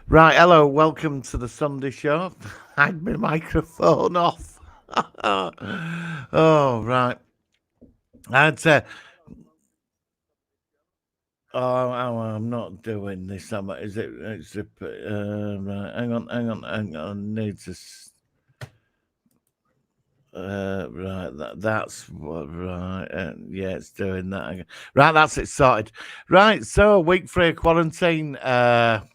Right, hello, welcome to the Sunday show. I had my microphone off. Oh, right. I'd say, I'm not doing this. Is it? Right, hang on. Needs right, that's what, right. Yeah, it's doing that again. Right, that's it sorted. Right, so week 3 of quarantine. How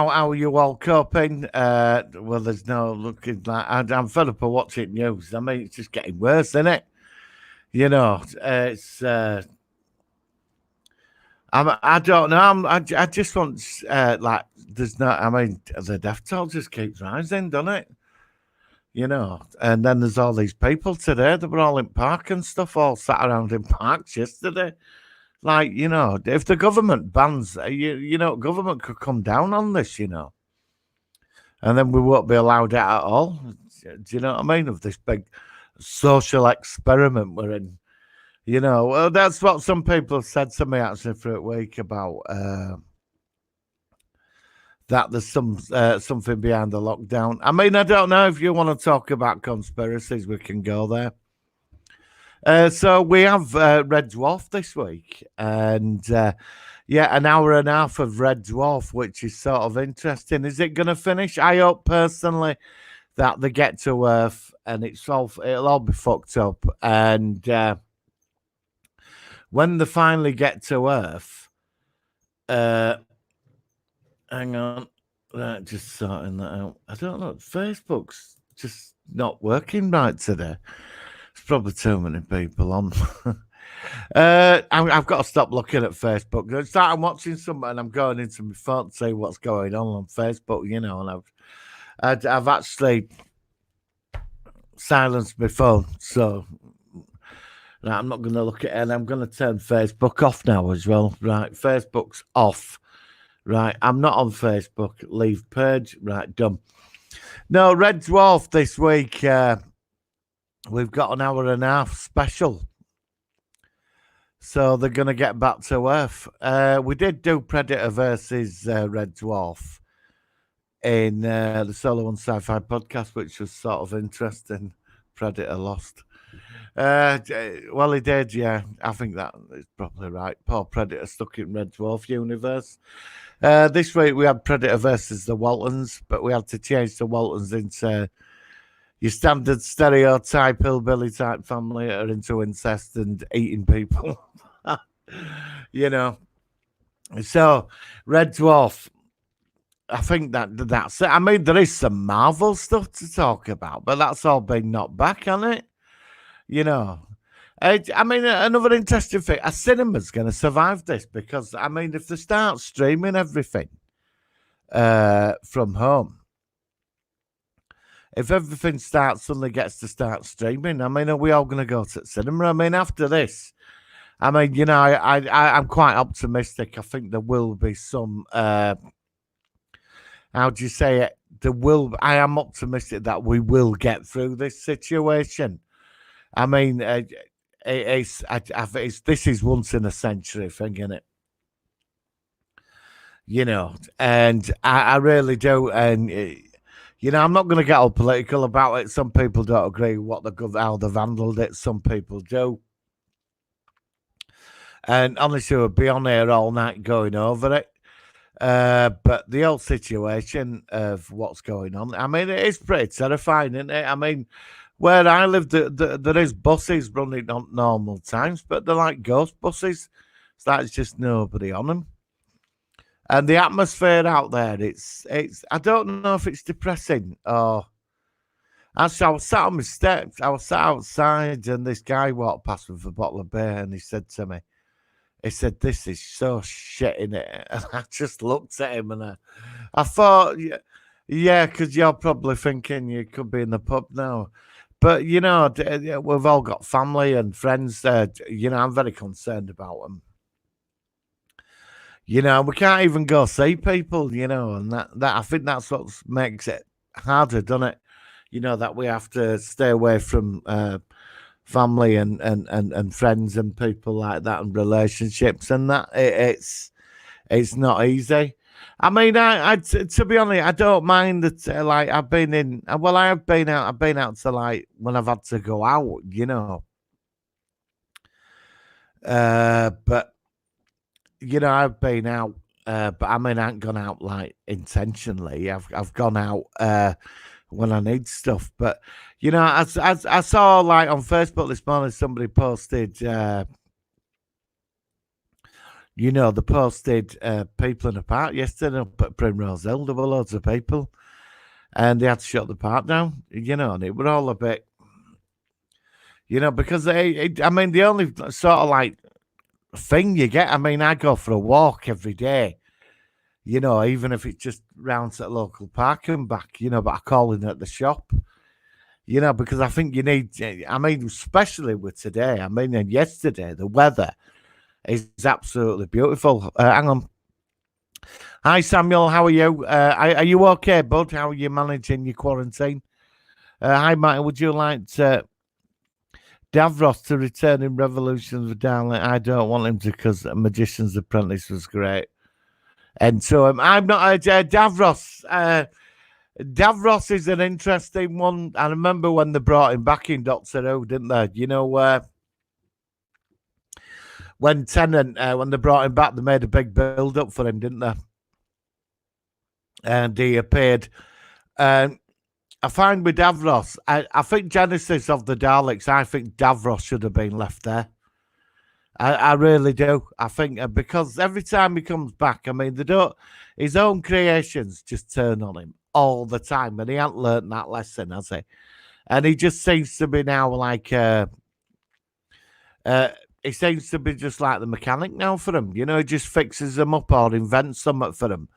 are you all coping? Well, there's no looking like I'm fed up of watching news. I mean, it's just getting worse, isn't it? It's I don't know. I just want like there's no. I mean, the death toll just keeps rising, doesn't it? And then there's all these people today that were all in park and stuff, all sat around in parks yesterday. Like, if the government bans, government could come down on this, and then we won't be allowed out at all. Do you know what I mean? Of this big social experiment we're in. Well, that's what some people said to me actually for a week about that there's something behind the lockdown. I mean, I don't know if you want to talk about conspiracies, we can go there. So we have Red Dwarf this week, and yeah, an hour and a half of Red Dwarf, which is sort of interesting. Is it going to finish? I hope personally that they get to Earth and it'll all be fucked up. And when they finally get to Earth, uh, hang on, right, just sorting that out. I don't know. Facebook's just not working right today. There's probably too many people on. I've got to stop looking at Facebook. I'm watching something and I'm going into my phone to see what's going on Facebook, and I've actually silenced my phone, so right, I'm not going to look at it, and I'm going to turn Facebook off now as well. Right, Facebook's off. Right, I'm not on Facebook. Leave page. Right, done. No, Red Dwarf this week. We've got an hour and a half special. So they're going to get back to Earth. We did do Predator versus Red Dwarf in the Solo One Sci-Fi podcast, which was sort of interesting. Predator lost. Well, he did, yeah. I think that is probably right. Poor Predator stuck in Red Dwarf universe. This week we had Predator versus the Waltons, but we had to change the Waltons into your standard stereotype hillbilly type family that are into incest and eating people. you know. So Red Dwarf, I think that's it. I mean, there is some Marvel stuff to talk about, but that's all been knocked back, hasn't it? You know. I mean, another interesting thing, a cinema's going to survive this because, I mean, if they start streaming everything from home, if everything suddenly gets to start streaming, I mean, are we all going to go to the cinema? I mean, after this, I mean, I'm quite optimistic. I think there will be some, how do you say it? I am optimistic that we will get through this situation. I mean, this is once in a century thing, isn't it? And I really do. And I'm not going to get all political about it. Some people don't agree how they've handled it. Some people do. And honestly, we'll be on here all night going over it. But the whole situation of what's going on, I mean, it is pretty terrifying, isn't it? I mean, where I live, there is buses running on normal times, but they're like ghost buses. So that's just nobody on them. And the atmosphere out there, it's. I don't know if it's depressing or. Actually, I was sat on my steps. I was sat outside, and this guy walked past with a bottle of beer, and he said to me, he said, "This is so shit in it." And I just looked at him and I thought, yeah, because you're probably thinking you could be in the pub now. But, we've all got family and friends. I'm very concerned about them. We can't even go see people, and that I think that's what makes it harder, doesn't it? That we have to stay away from family and friends and people like that and relationships and that It's not easy. I mean, to be honest, I don't mind that. Like I've been in. Well, I have been out. I've been out to like when I've had to go out. But I've been out. But I mean, I haven't gone out like intentionally. I've gone out when I need stuff. But as I saw like on Facebook this morning, somebody posted. They posted people in a park yesterday up at Primrose Hill. There were loads of people, and they had to shut the park down. And it were all a bit, because I mean, the only sort of like thing you get. I mean, I go for a walk every day. Even if it's just round to the local park and back. But I call in at the shop. Because I think you need. I mean, especially with today. I mean, and yesterday the weather. It's absolutely beautiful. Hang on. Hi, Samuel. How are you? Are you okay, bud? How are you managing your quarantine? Hi, Martin. Would you like Davros to return in Revolution of the Dalek? I don't want him to because Magician's Apprentice was great. And so I'm not Davros. Davros is an interesting one. I remember when they brought him back in Doctor Who, didn't they? When Tennant, when they brought him back, they made a big build up for him, didn't they? And he appeared. I find with Davros, I think Genesis of the Daleks, I think Davros should have been left there. I really do. I think because every time he comes back, I mean, his own creations just turn on him all the time, and he hasn't learned that lesson, has he? And he just seems to be now like. He seems to be just like the mechanic now for him. He just fixes them up or invents something for him.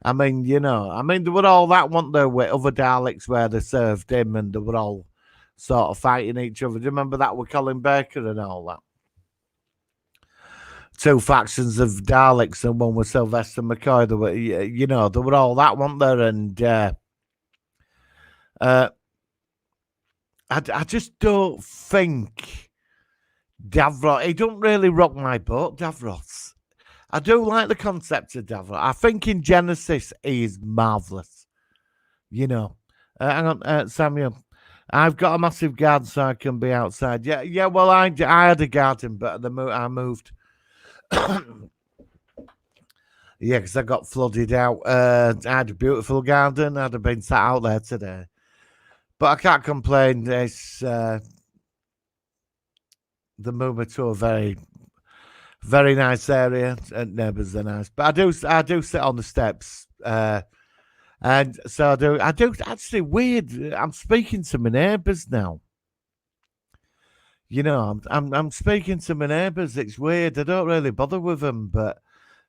I mean, they were all that, weren't there, with other Daleks where they served him and they were all sort of fighting each other. Do you remember that with Colin Baker and all that? Two factions of Daleks and one with Sylvester McCoy. They were, they were all that, weren't there? And I just don't think Davros, he don't really rock my boat, Davros. I do like the concept of Davros. I think in Genesis he is marvellous. Hang on, Samuel. I've got a massive garden so I can be outside. Yeah. Well, I had a garden, but I moved. Yeah, because I got flooded out. I had a beautiful garden. I'd have been sat out there today. But I can't complain. It's... the movement to a very, very nice area, and neighbours are nice. But I do sit on the steps, and so I do. Actually, weird. I'm speaking to my neighbours now. I'm speaking to my neighbours. It's weird. I don't really bother with them, but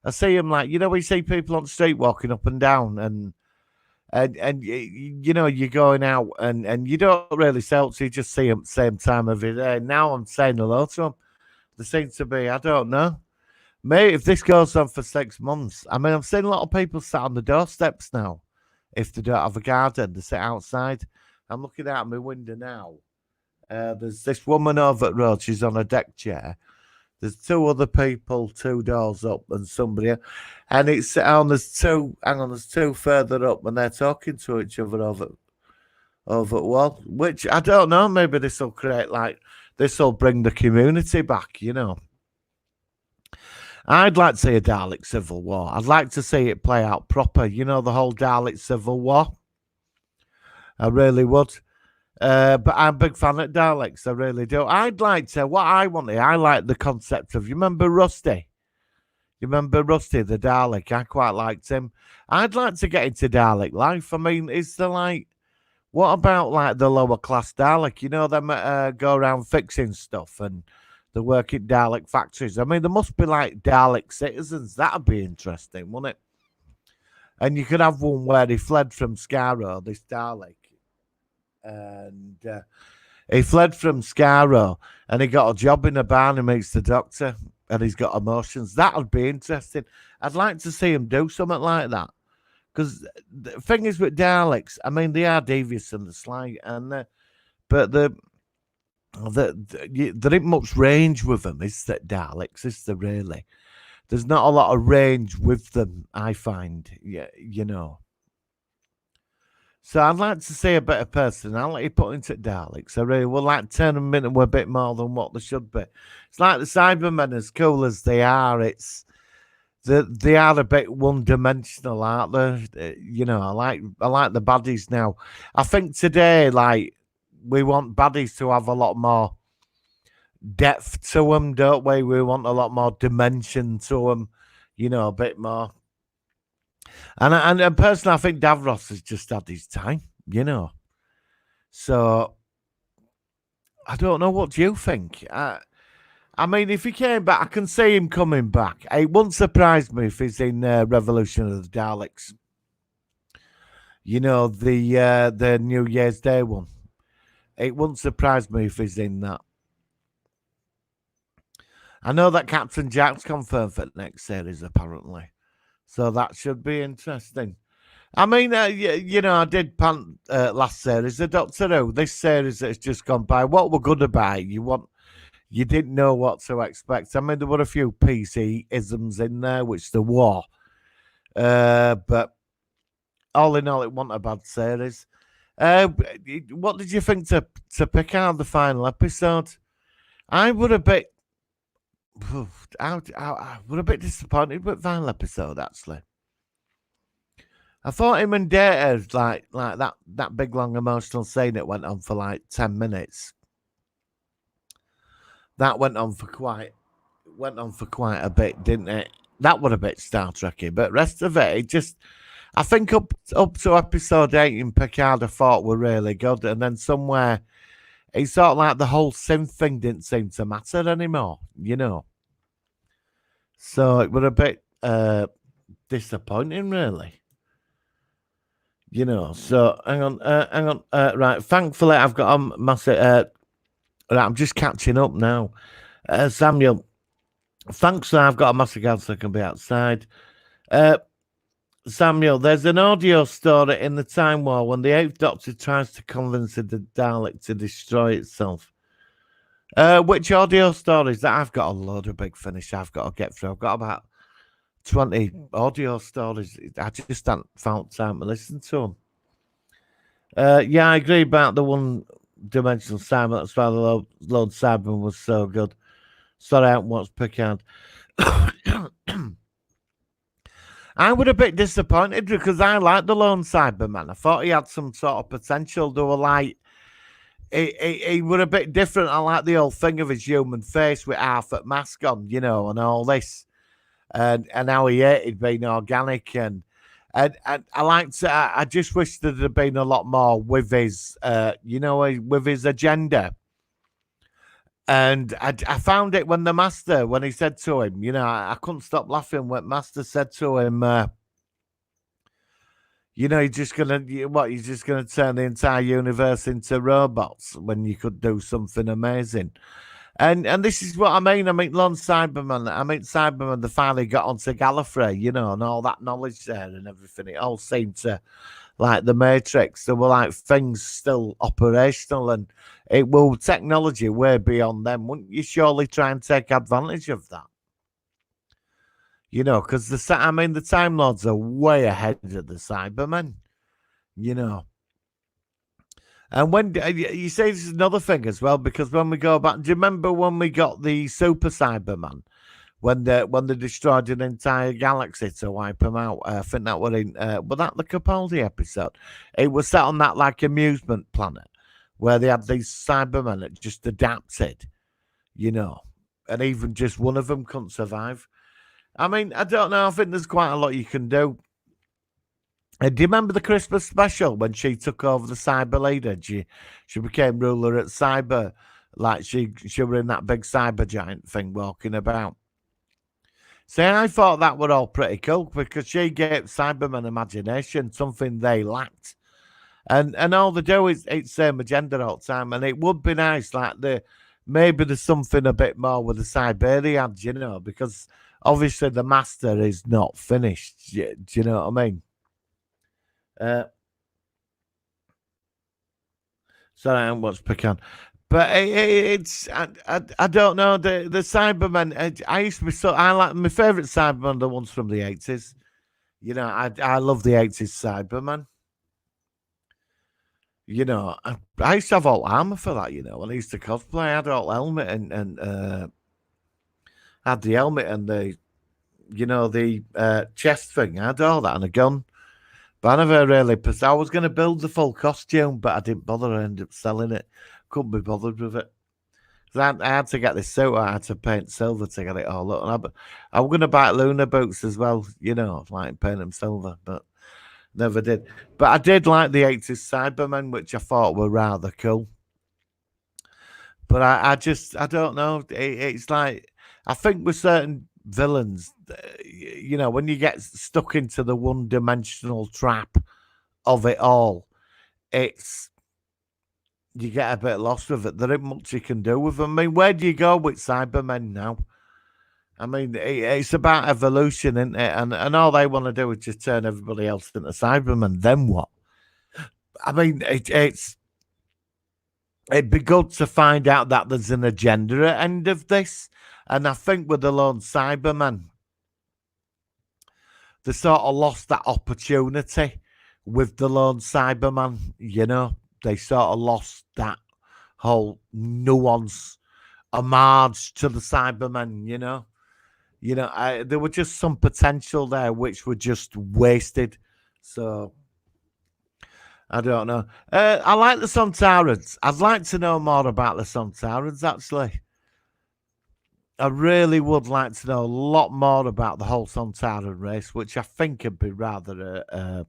I see them like we see people on the street walking up and down, and you're going out and you don't really sell, so you just see them same time every day. Now I'm saying hello to them. They seem to be, I don't know. Maybe if this goes on for 6 months, I mean, I'm seeing a lot of people sat on the doorsteps now. If they don't have a garden, they sit outside. I'm looking out my window now. There's this woman over at road. She's on a deck chair. There's two other people, 2 doors up, and somebody else. And it's there's two further up, and they're talking to each other over wall. Which I don't know. Maybe this will bring the community back. I'd like to see a Dalek civil war. I'd like to see it play out proper. The whole Dalek civil war. I really would. But I'm a big fan of Daleks. I really do. I'd like to. What I wanted, I like the concept of. You remember Rusty? You remember Rusty, the Dalek? I quite liked him. I'd like to get into Dalek life. I mean, is there like, what about like the lower class Dalek? Them go around fixing stuff and they work in Dalek factories. I mean, there must be like Dalek citizens. That'd be interesting, wouldn't it? And you could have one where he fled from Skaro, this Dalek. And he fled from Skaro and he got a job in a barn. He meets the doctor and he's got emotions. That would be interesting. I'd like to see him do something like that. Because the thing is with Daleks, I mean, they are devious and sly, but there ain't much range with them, is that Daleks? Is there really? there's not a lot of range with them, I find. Yeah, you know. So I'd like to see a bit of personality put into Daleks. I really would like to turn them into a bit more than what they should be. It's like the Cybermen, as cool as they are, they are a bit one dimensional, aren't they? You know, I like the baddies now. I think today, like, we want baddies to have a lot more depth to them, don't we? We want a lot more dimension to them, you know, a bit more. And personally, I think Davros has just had his time, you know. So I don't know. What do you think? I mean, if he came back, I can see him coming back. It wouldn't surprise me if he's in Revolution of the Daleks. You know, the New Year's Day one. It wouldn't surprise me if he's in that. I know that Captain Jack's confirmed for the next series, apparently. So that should be interesting. I mean, you know, I did pant last series, the Doctor Who. This series that's just gone by, what we're good about, you didn't know what to expect. I mean, there were a few PC isms in there, which there were. But all in all, it wasn't a bad series. What did you think to pick out the final episode? I were a bit, I were a bit disappointed with the final episode, actually. I thought him and Data, like that big long emotional scene that went on for like 10 minutes. That went on for quite a bit, didn't it? That was a bit Star Trekky, but rest of it just, I think up to episode 8 in Picard, I thought were really good, and then somewhere it's sort of like the whole synth thing didn't seem to matter anymore, you know. So it was a bit disappointing, really. You know, so hang on, right. Thankfully, I've got a massive. Right, I'm just catching up now. Samuel, thanks. I've got a massive gun so I can be outside. Samuel, there's an audio story in the Time War when the Eighth Doctor tries to convince the Dalek to destroy itself. Which audio stories? That I've got a load of Big Finish I've got to get through. I've got about 20 audio stories. I just haven't found time to listen to them. Yeah, I agree about the one-dimensional Simon. That's why the Lord Cyberman was so good. Sorry, I haven't watched Picard. I was a bit disappointed because I liked the Lone Cyberman. I thought he had some sort of potential. They were like, he were a bit different. I like the whole thing of his human face with half a mask on, you know, and all this, and how he hated being organic and I liked. I just wish there'd have been a lot more with his, you know, with his agenda. And I found it when the Master, when he said to him, you know, I couldn't stop laughing when Master said to him, you know, you're just gonna turn the entire universe into robots when you could do something amazing. And this is what I mean. I mean, Lone Cyberman. I mean, Cyberman. They finally got onto Gallifrey, you know, and all that knowledge there and everything. It all seemed to, like the Matrix. There were like things still operational, and it will technology way beyond them. Wouldn't you surely try and take advantage of that? You know, because the Time Lords are way ahead of the Cybermen. You know. And when you say this is another thing as well, because when we go back, do you remember when we got the Super Cyberman, when they destroyed an entire galaxy to wipe them out? I think that was that the Capaldi episode? It was set on that like amusement planet where they had these Cybermen that just adapted, you know, and even just one of them couldn't survive. I mean, I don't know. I think there's quite a lot you can do. Do you remember the Christmas special when she took over the cyber leader? She became ruler at cyber, like she was in that big cyber giant thing walking about. See, I thought that were all pretty cool because she gave Cybermen imagination, something they lacked. And all they do is it's same agenda all the time. And it would be nice, like maybe there's something a bit more with the Siberians, you know, because obviously the Master is not finished. Do you know what I mean? Sorry, I haven't watched Picard. But I don't know the Cybermen. I used to be so I like my favorite Cybermen, the ones from the 80s. I love the 80s Cybermen. I used to have all armor for that. When I used to cosplay, I had all helmet and had the helmet and the chest thing. I had all that and a gun. But I never really. I was going to build the full costume, but I didn't bother. I ended up selling it. Couldn't be bothered with it. I had to get this suit. I had to paint silver to get it all up. And I'm going to buy Luna boots as well. Like paint them silver, but never did. But I did like the 80s Cybermen, which I thought were rather cool. But I don't know. It's like I think with certain villains, when you get stuck into the one-dimensional trap of it all, it's you get a bit lost with it. There ain't much you can do with them. I mean, where do you go with Cybermen now? I mean, it's about evolution, isn't it? And all they want to do is just turn everybody else into Cybermen. Then what? I mean, it'd be good to find out that there's an agenda at the end of this. And I think with the lone Cyberman, they sort of lost that opportunity with the lone Cyberman. They sort of lost that whole nuance, homage to the Cybermen. There were just some potential there which were just wasted. So I don't know. I like the Sontarans. I'd like to know more about the Sontarans, actually. I really would like to know a lot more about the whole Sontaran race, which I think would be rather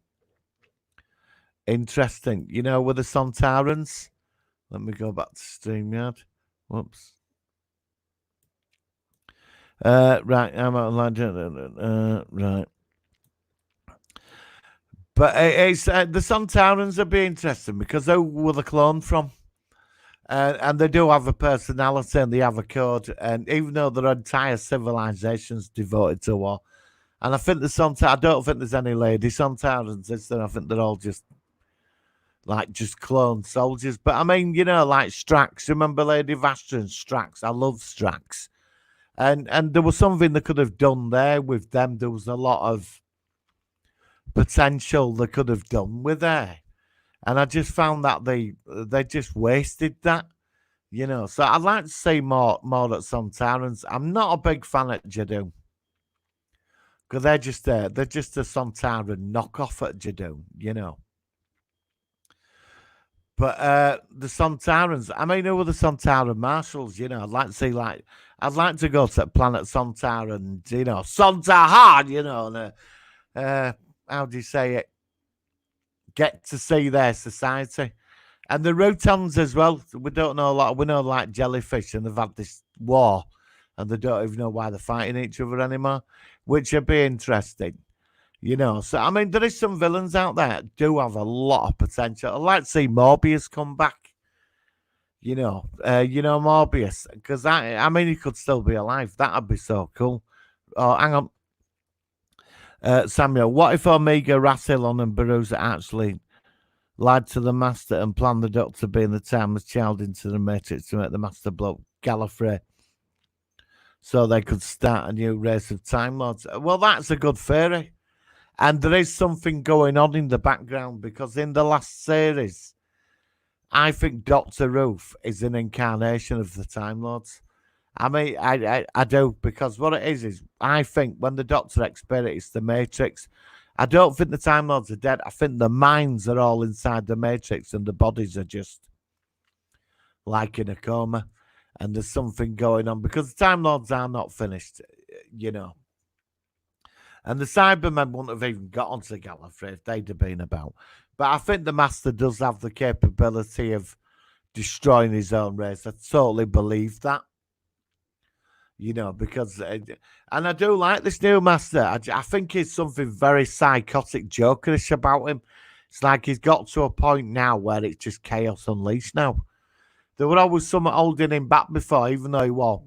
interesting. With the Sontarans. Let me go back to StreamYard. Whoops. Right, I'm online. Right. But it's the Sontarans would be interesting because who were the clone from? And they do have a personality and they have a code. And even though their entire civilization's devoted to war, and I think I don't think there's any lady Sontarans, is there? I think they're all just clone soldiers. But I mean, like Strax. Remember Lady Vastra and Strax? I love Strax. And there was something they could have done there with them. There was a lot of potential they could have done with there. And I just found that they just wasted that, So I'd like to see more at Sontarans. I'm not a big fan at Jadoon because they're just a Sontaran knockoff at Jadoon, But the Sontarans, I mean, who were the Sontaran marshals? I'd like to see I'd like to go to planet Sontar and Sontarhan, and how do you say it? Get to see their society. And the Rotons as well. We don't know a lot. We know like jellyfish, and they've had this war, and they don't even know why they're fighting each other anymore, which would be interesting. So I mean, there is some villains out there that do have a lot of potential. I'd like to see Morbius come back. Morbius, because I mean, he could still be alive. That'd be so cool. Oh, hang on. Samuel, what if Omega, Rassilon, and Baruza actually lied to the Master and planned the Doctor being the timeless child into the Matrix to make the Master blow Gallifrey so they could start a new race of Time Lords? Well, that's a good theory. And there is something going on in the background because in the last series, I think Dr. Ruth is an incarnation of the Time Lords. I mean, I do, because what it is I think when the Doctor experiences the Matrix, I don't think the Time Lords are dead. I think the minds are all inside the Matrix and the bodies are just like in a coma. And there's something going on because the Time Lords are not finished, And the Cybermen wouldn't have even got onto Gallifrey if they'd have been about. But I think the Master does have the capability of destroying his own race. I totally believe that. Because, and I do like this new Master. I think he's something very psychotic, jokerish about him. It's like he's got to a point now where it's just chaos unleashed now. There were always some holding him back before, even though he was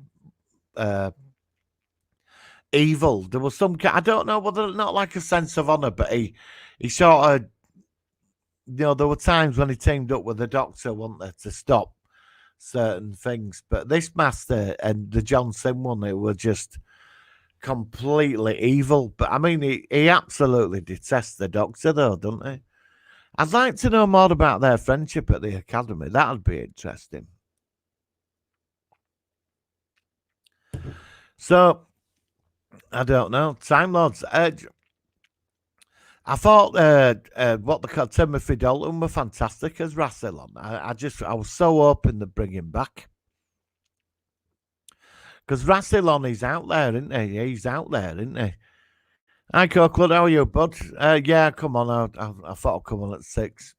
evil. There was some, I don't know whether not like a sense of honor, but he sort of, there were times when he teamed up with the Doctor, wasn't there, to stop certain things. But this Master and the John Sim one, it were just completely evil. But I mean, he absolutely detests the Doctor, though, doesn't he? I'd like to know more about their friendship at the academy. That'd be interesting. So, I don't know. Time Lords. I thought what they called Timothy Dalton were fantastic as Rassilon. I was so hoping to bring him back. Because Rassilon is out there, isn't he? He's out there, isn't he? Hi, Coquelin. How are you, bud? Yeah, come on. I thought I'd come on at 6.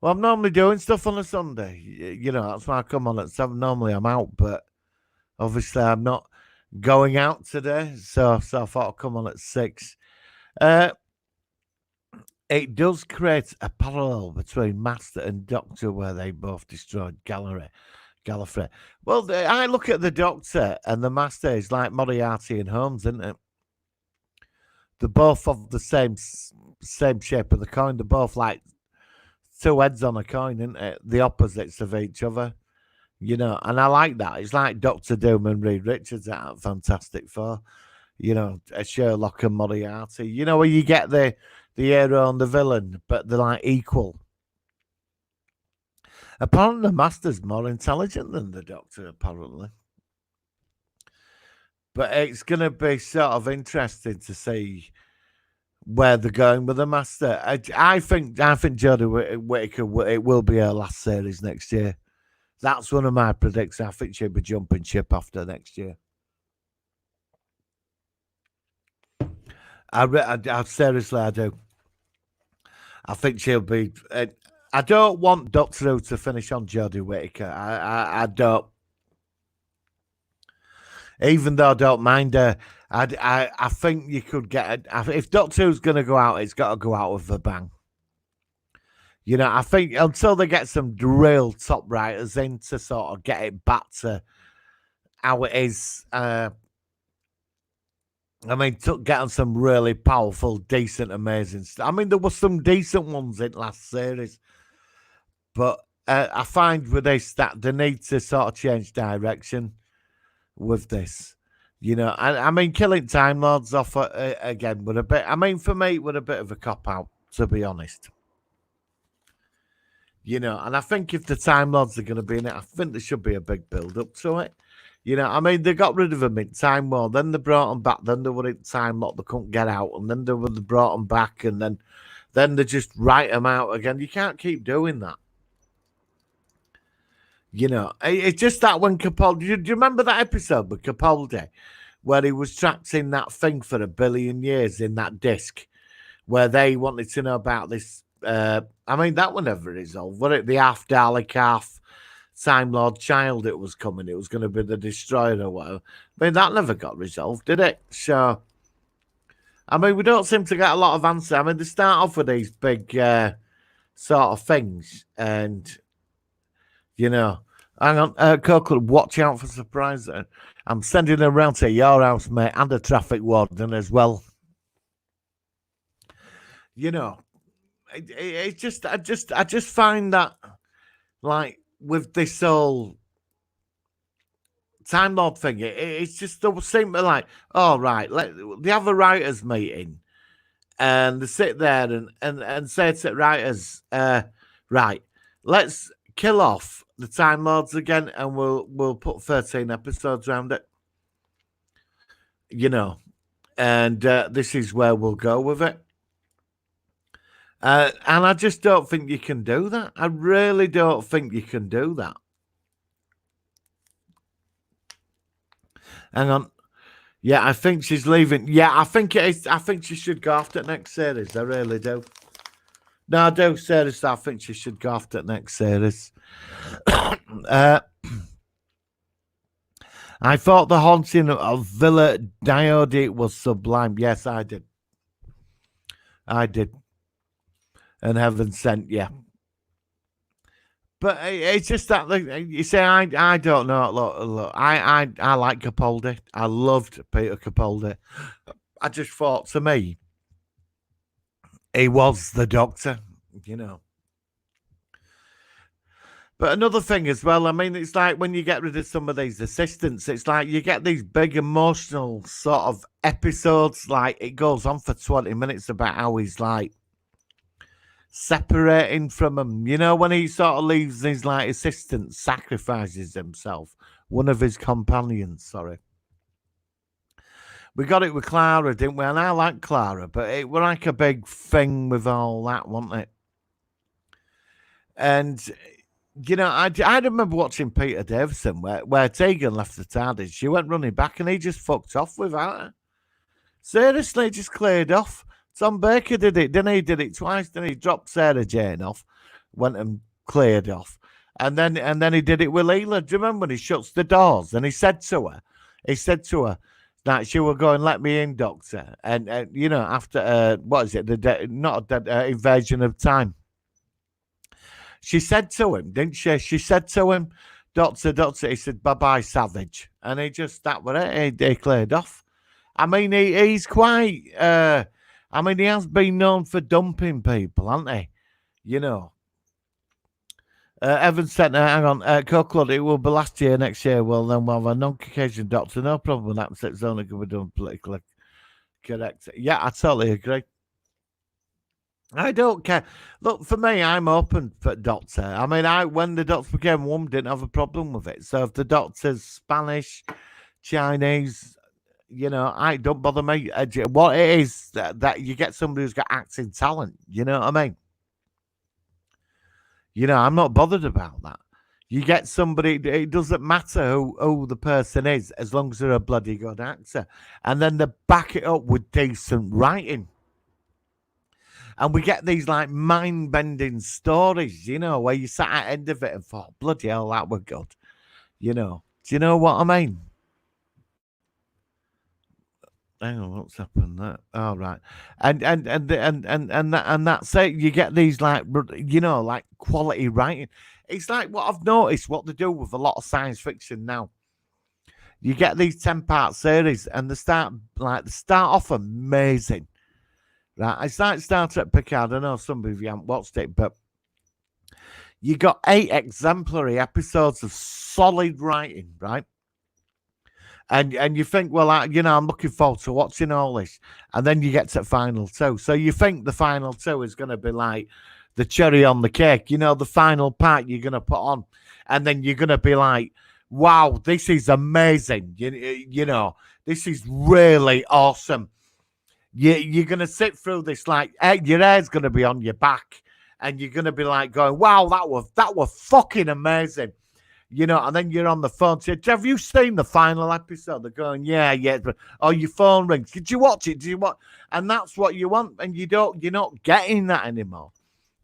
Well, I'm normally doing stuff on a Sunday. You know, that's why I come on at 7. Normally I'm out, but obviously I'm not going out today. So I thought I'd come on at 6. It does create a parallel between Master and Doctor where they both destroyed Gallifrey. Well, I look at the Doctor and the Master is like Moriarty and Holmes, isn't it? They're both of the same shape of the coin. They're both like two heads on a coin, isn't it? The opposites of each other, you know. And I like that. It's like Doctor Doom and Reed Richards at Fantastic Four, you know, Sherlock and Moriarty. You know, where you get the hero and the villain, but they're like equal. Apparently, the Master's more intelligent than the Doctor, apparently. But it's going to be sort of interesting to see where they're going with the Master. I think Jodie Whittaker, it will be her last series next year. That's one of my predictions. I think she'll be jumping ship after next year. Seriously, I do. I think she'll be. I don't want Doctor Who to finish on Jodie Whittaker. I don't. Even though I don't mind her, I think you could get if Doctor Who's going to go out, it's got to go out with a bang. You know, I think until they get some real top writers in to sort of get it back to how it is. I mean, getting some really powerful, decent, amazing stuff. I mean, there were some decent ones in last series, but I find with this that they need to sort of change direction with this. You know, I mean, killing Time Lords off again with a bit. I mean, for me, with a bit of a cop out, to be honest. You know, and I think if the Time Lords are going to be in it, I think there should be a big build up to it. You know, I mean, they got rid of them in Time War, then they brought them back, then they were in Time Lock, they couldn't get out, and then they brought them back, and then they just write them out again. You can't keep doing that. You know, it's just that when Capaldi, do you remember that episode with Capaldi, where he was trapped in that thing for 1 billion years in that disc, where they wanted to know about this? I mean, that one never resolved. Was it the half Dalek, half Time Lord child it was coming? It was going to be the Destroyer or whatever. I mean, that never got resolved, did it? So, I mean, we don't seem to get a lot of answers. I mean, they start off with these big sort of things, and, you know, hang on, Coco, watch out for surprises. I'm sending them around to your house, mate, and a traffic warden as well. You know, it just, I just find that, like, with this whole Time Lord thing, it's just they seem to like, oh right, they have a writers meeting, and they sit there and say to writers, right, let's kill off the Time Lords again, and we'll put 13 episodes around it, you know, and this is where we'll go with it. And I just don't think you can do that. I really don't think you can do that. Hang on. Yeah, I think she's leaving. Yeah, I think it is. I think she should go after next series. I really do. No, I do. Seriously, I think she should go after next series. I thought the haunting of Villa Diode was sublime. Yes, I did. I did. And Heaven Sent, yeah. But it's just that you say I don't know. Look, I like Capaldi. I loved Peter Capaldi. I just thought, to me, he was the Doctor. You know, But another thing as well, I mean, it's like when you get rid of some of these assistants, it's like you get these big emotional sort of episodes. Like it goes on for 20 minutes about how he's like separating from him. You know, when he sort of leaves his like assistant, sacrifices himself, one of his companions, sorry. We got it with Clara, didn't we? And I like Clara, but it was like a big thing with all that, wasn't it? And you know, I remember watching Peter Davison where Tegan left the TARDIS. She went running back and he just fucked off without her. Seriously, just cleared off. Tom Baker did it, didn't he? Did it twice, then he dropped Sarah Jane off, went and cleared off. And then he did it with Leela. Do you remember when he shuts the doors and he said to her that she will go and let me in, Doctor. And you know, after what is it? Not the invasion of time. She said to him, didn't she? She said to him, Doctor, Doctor. He said, bye bye, savage. And he just, that was it. He cleared off. I mean, he's quite, I mean, he has been known for dumping people, hasn't he? You know. Evan said, hang on, Coquelin, it will be last year, next year. Well, then we'll have a non-Caucasian doctor. No problem with that. It's only going to be done politically correct. Yeah, I totally agree. I don't care. Look, for me, I'm open for doctor. I mean, when the doctor became one, didn't have a problem with it. So if the doctor's Spanish, Chinese, you know, I don't bother me. What it is that you get somebody who's got acting talent. You know what I mean? You know, I'm not bothered about that. You get somebody, it doesn't matter who the person is, as long as they're a bloody good actor. And then they back it up with decent writing. And we get these like mind bending stories, you know, where you sat at the end of it and thought, bloody hell, that were good. You know, do you know what I mean? Hang on, what's happened there? Oh, right. And that's it. You get these like, you know, like quality writing. It's like what I've noticed what they do with a lot of science fiction now. You get these 10-part series and they start off amazing. Right. It's like Star Trek Picard. I know some of you haven't watched it, but you got 8 exemplary episodes of solid writing, right? And you think, well, I'm looking forward to watching all this, and then you get to final 2. So you think the final 2 is going to be like the cherry on the cake, you know, the final part you're going to put on, and then you're going to be like, wow, this is amazing, you know, this is really awesome. You're going to sit through this like your hair's going to be on your back, and you're going to be like going, wow, that was fucking amazing. You know, and then you're on the phone. Say, have you seen the final episode? They're going, yeah. Oh, your phone rings. Did you watch it? Did you watch? And that's what you want, and you're not getting that anymore.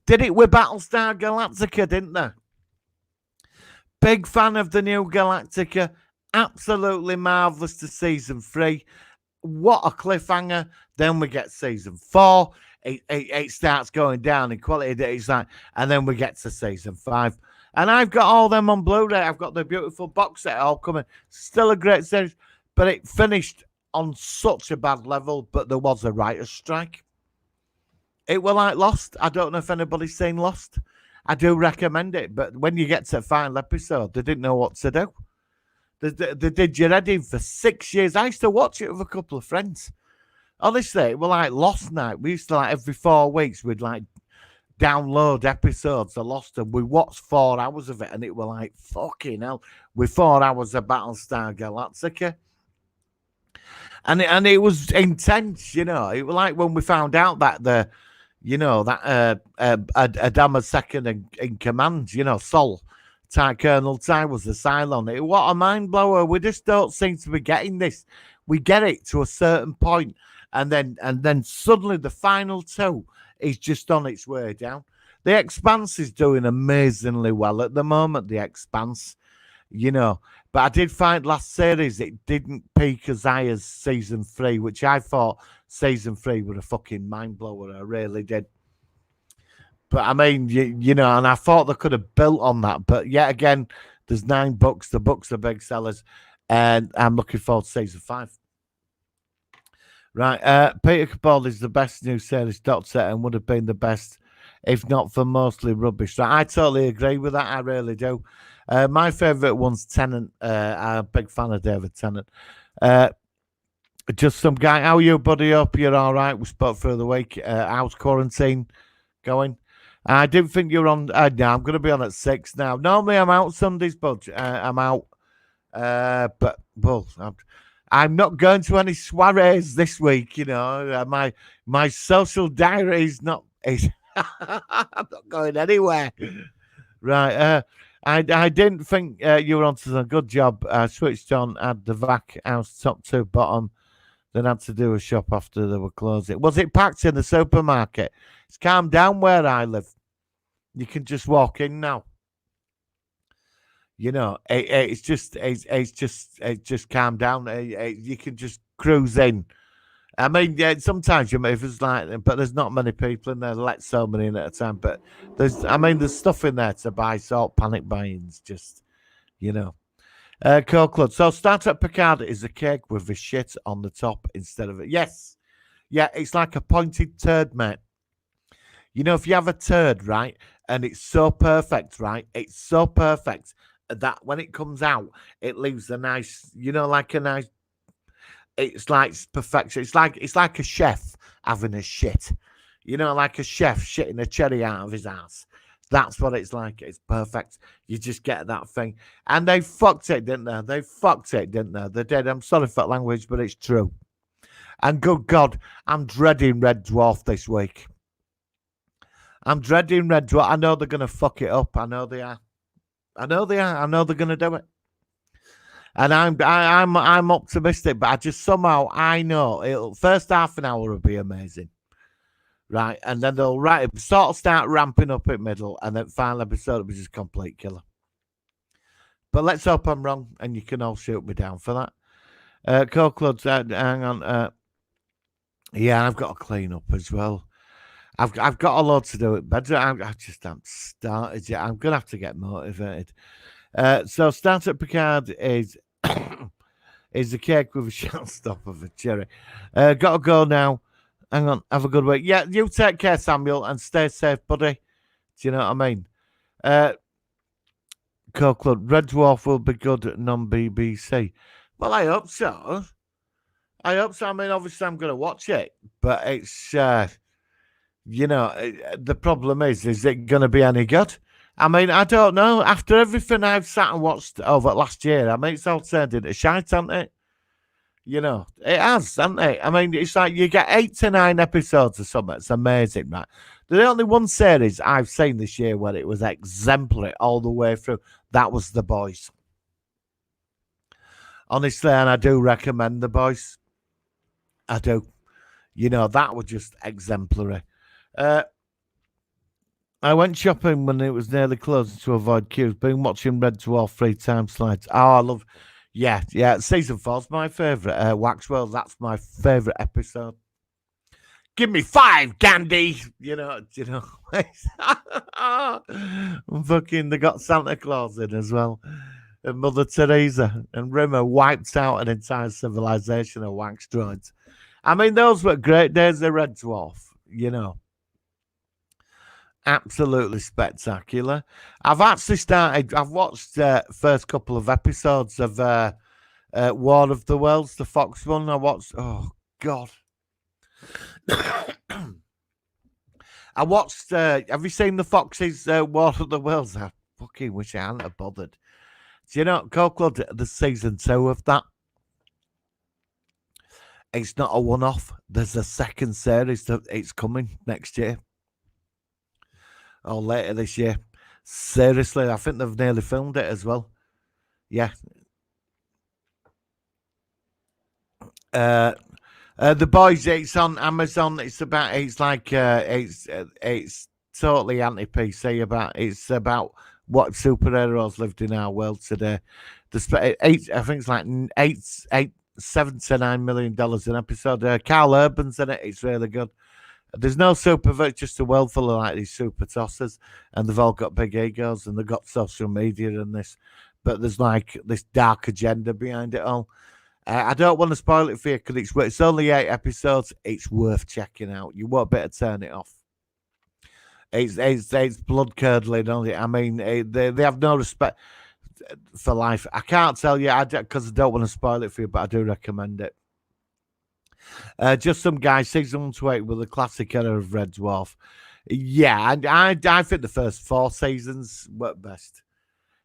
Did it with Battlestar Galactica, didn't they? Big fan of the new Galactica. Absolutely marvelous to season 3. What a cliffhanger. Then we get season 4. It starts going down in quality. It's like, and then we get to season 5. And I've got all them on Blu-ray. I've got the beautiful box set all coming. Still a great series, but it finished on such a bad level. But there was a writer's strike. It was like Lost. I don't know if anybody's seen Lost. I do recommend it, but when you get to the final episode, they didn't know what to do. They did your head for 6 years. I used to watch it with a couple of friends. Honestly, it was like Lost night. We used to like every 4 weeks, we'd like download episodes of Lost, and we watched 4 hours of it, and it were like fucking hell with 4 hours of Battlestar Galactica, and it was intense, you know. It was like when we found out that Adama's second in command, you know, Sol, Colonel Ty was the Cylon. What a mind blower! We just don't seem to be getting this. We get it to a certain point, and then suddenly the final 2 is just on its way down. The Expanse is doing amazingly well at the moment, The Expanse, you know. But I did find last series it didn't peak as high as season 3, which I thought season 3 was a fucking mind blower. I really did. But I mean, you know, and I thought they could have built on that. But yet again, there's 9 books. The books are big sellers. And I'm looking forward to season 5. Right, Peter Capaldi is the best new series Doctor and would have been the best if not for mostly rubbish. So I totally agree with that. I really do. My favourite one's Tennant. I'm a big fan of David Tennant. Uh, just some guy. How are you, buddy? Hope you're all right. We spoke through the week. How's quarantine going? I didn't think you were on. No, I'm going to be on at 6 now. Normally I'm out Sundays, but I'm out. But well, I'm not going to any soirees this week. You know, my social diary is not. I'm not going anywhere. Right. I didn't think you were onto a good job. I switched on, had the vac house top to bottom, then had to do a shop after they were closing. Was it packed in the supermarket? It's calmed down where I live. You can just walk in now. You know, it's just calmed down. You can just cruise in. I mean, yeah, sometimes you may if it's like, but there's not many people in there. Let so many in at a time. But there's stuff in there to buy. Sort panic buying's just, you know. Cold Club. So Startup Picard is a cake with the shit on the top instead of it. Yes, yeah, it's like a pointed turd, mate. You know, if you have a turd, right, and it's so perfect, right, it's so perfect that when it comes out, it leaves a nice, you know, like a nice. It's like perfection. It's like a chef having a shit. You know, like a chef shitting a cherry out of his ass. That's what it's like. It's perfect. You just get that thing. And they fucked it, didn't they? They fucked it, didn't they? They did. I'm sorry for that language, but it's true. And good God, I'm dreading Red Dwarf this week. I'm dreading Red Dwarf. I know they're going to fuck it up. I know they are. I know they are. I know they're going to do it. And I'm optimistic, but I just somehow I know it'll first half an hour will be amazing, right? And then they'll sort of start ramping up in middle, and then final episode will be just complete killer. But let's hope I'm wrong, and you can all shoot me down for that. Cold hang on. Yeah, I've got to clean up as well. I've got a lot to do it, but I just haven't started yet. I'm gonna have to get motivated. So Startup Picard is is the cake with a shell stop of a cherry. Gotta go now. Hang on, have a good week. Yeah, you take care, Samuel, and stay safe, buddy. Do you know what I mean? Club, Red Dwarf will be good non-BBC. Well, I hope so. I hope so. I mean, obviously, I'm going to watch it, but it's, you know, the problem is it going to be any good? I mean, I don't know. After everything I've sat and watched over last year, I mean, it's all turned into shite, hasn't it? You know, it has, hasn't it? I mean, it's like you get 8 to 9 episodes or something. It's amazing, right? The only one series I've seen this year where it was exemplary all the way through, that was The Boys. Honestly, and I do recommend The Boys. I do. You know, that was just exemplary. I went shopping when it was nearly closing to avoid queues. Been watching Red Dwarf 3 times slides. Oh, I love. Yeah. Season 4's my favourite. Waxwell, that's my favourite episode. Give me 5, Gandhi. You know. Fucking, they got Santa Claus in as well. And Mother Teresa. And Rimmer wiped out an entire civilization of wax droids. I mean, those were great days of Red Dwarf, you know. Absolutely spectacular. I've watched first couple of episodes of War of the Worlds, the Fox one. I watched, oh God. I watched, have you seen the Fox's War of the Worlds? I fucking wish I hadn't have bothered. Do you know, Cold Club, the season 2 of that? It's not a one-off. There's a second series that it's coming next year. Or later this year. Seriously, I think they've nearly filmed it as well. Yeah. The Boys, it's on Amazon. It's totally anti-PC. It's about what superheroes lived in our world today. I think it's like $7 to $9 million an episode. Carl Urban's in it. It's really good. There's no super, it's just a world full of like these super tossers, and they've all got big egos and they've got social media and this, but there's like this dark agenda behind it all. I don't want to spoil it for you because it's only 8 episodes. It's worth checking out. You won't better turn it off. It's blood curdling. I mean, they have no respect for life. I can't tell you because I don't want to spoil it for you, but I do recommend it. Just some guy, 628 with a classic era of Red Dwarf. Yeah, I think the first 4 seasons work best.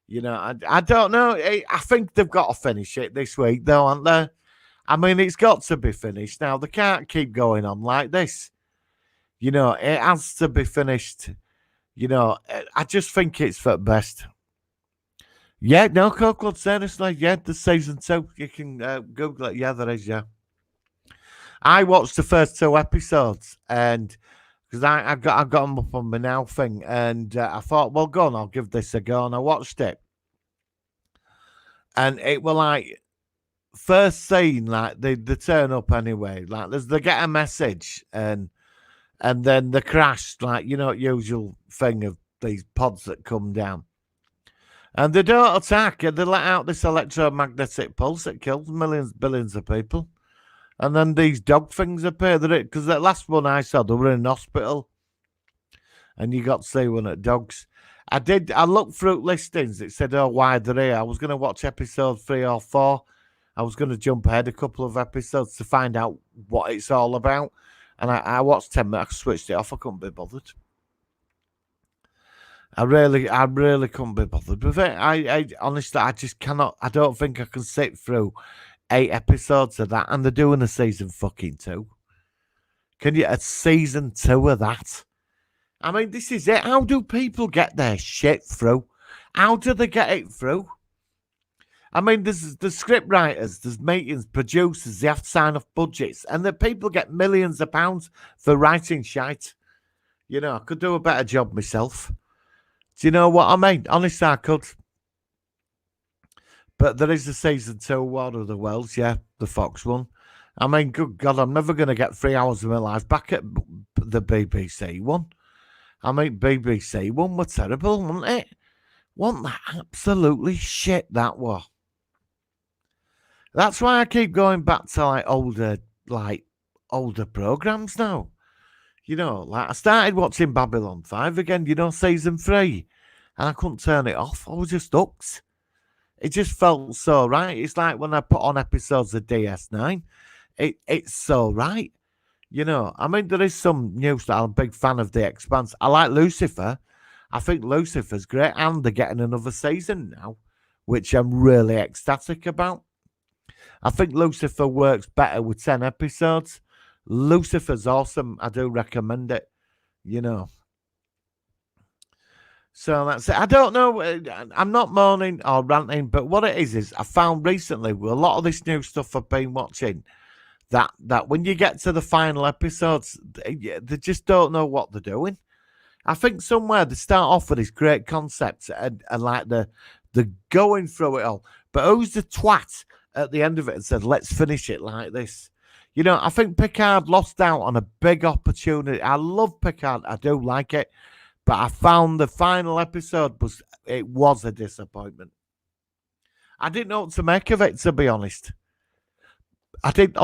I don't know. I think they've got to finish it this week, though, aren't they? I mean, it's got to be finished now. They can't keep going on like this. It has to be finished. I just think it's for the best. Yeah, no, Coco, seriously, yeah, the season 2. You can Google it. Yeah, there is, yeah. I watched the first 2 episodes, and because I got them up on my now thing, and I thought, well, go on, I'll give this a go, and I watched it, and it were like first scene, like they turn up anyway, like they get a message, and then they crash, like usual thing of these pods that come down, and they don't attack, and they let out this electromagnetic pulse that kills billions of people. And then these dog things appear. Because the last one I saw, they were in an hospital. And you got to see one at dogs. I looked through listings. It said, oh, why they're here. I was going to watch episode 3 or 4. I was going to jump ahead a couple of episodes to find out what it's all about. And I watched 10 minutes. I switched it off. I couldn't be bothered. I really couldn't be bothered with it. I honestly, I just cannot. I don't think I can sit through 8 episodes of that, and they're doing a season fucking 2. Can you? A season 2 of that? I mean, this is it. How do people get their shit through? How do they get it through? I mean, there's the script writers, there's meetings, producers, they have to sign off budgets, and the people get millions of pounds for writing shite. I could do a better job myself. Do you know what I mean? Honestly, I could. But there is a season 2, War of the Worlds, yeah, the Fox one. I mean, good God, I'm never going to get 3 hours of my life back at the BBC one. I mean, BBC one were terrible, wasn't it? Wasn't that absolutely shit, that was? That's why I keep going back to older programs now. Like I started watching Babylon 5 again, season 3. And I couldn't turn it off. I was just hooked. It just felt so right. It's like when I put on episodes of DS9. It's so right. I mean, there is some news that I'm a big fan of The Expanse. I like Lucifer. I think Lucifer's great. And they're getting another season now, which I'm really ecstatic about. I think Lucifer works better with 10 episodes. Lucifer's awesome. I do recommend it. So that's it. I don't know. I'm not moaning or ranting, but what it is I found recently with a lot of this new stuff I've been watching that when you get to the final episodes, they just don't know what they're doing. I think somewhere they start off with this great concept and like they're going through it all. But who's the twat at the end of it and said, let's finish it like this? I think Picard lost out on a big opportunity. I love Picard. I do like it. But I found the final episode was a disappointment. I didn't know what to make of it, to be honest. I didn't.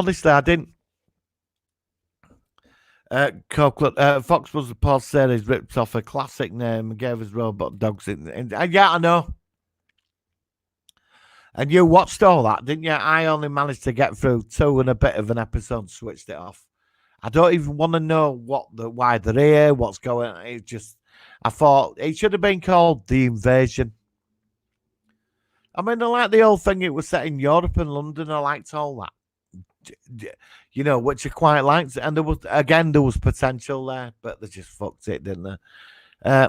Fox was the pod series ripped off a classic name and gave us robot dogs yeah, I know. And you watched all that, didn't you? I only managed to get through 2 and a bit of an episode, switched it off. I don't even want to know why they're here, what's going on. It just, I thought it should have been called The Invasion. I mean, I like the whole thing. It was set in Europe and London. I liked all that. Which I quite liked. And there was potential there, but they just fucked it, didn't they?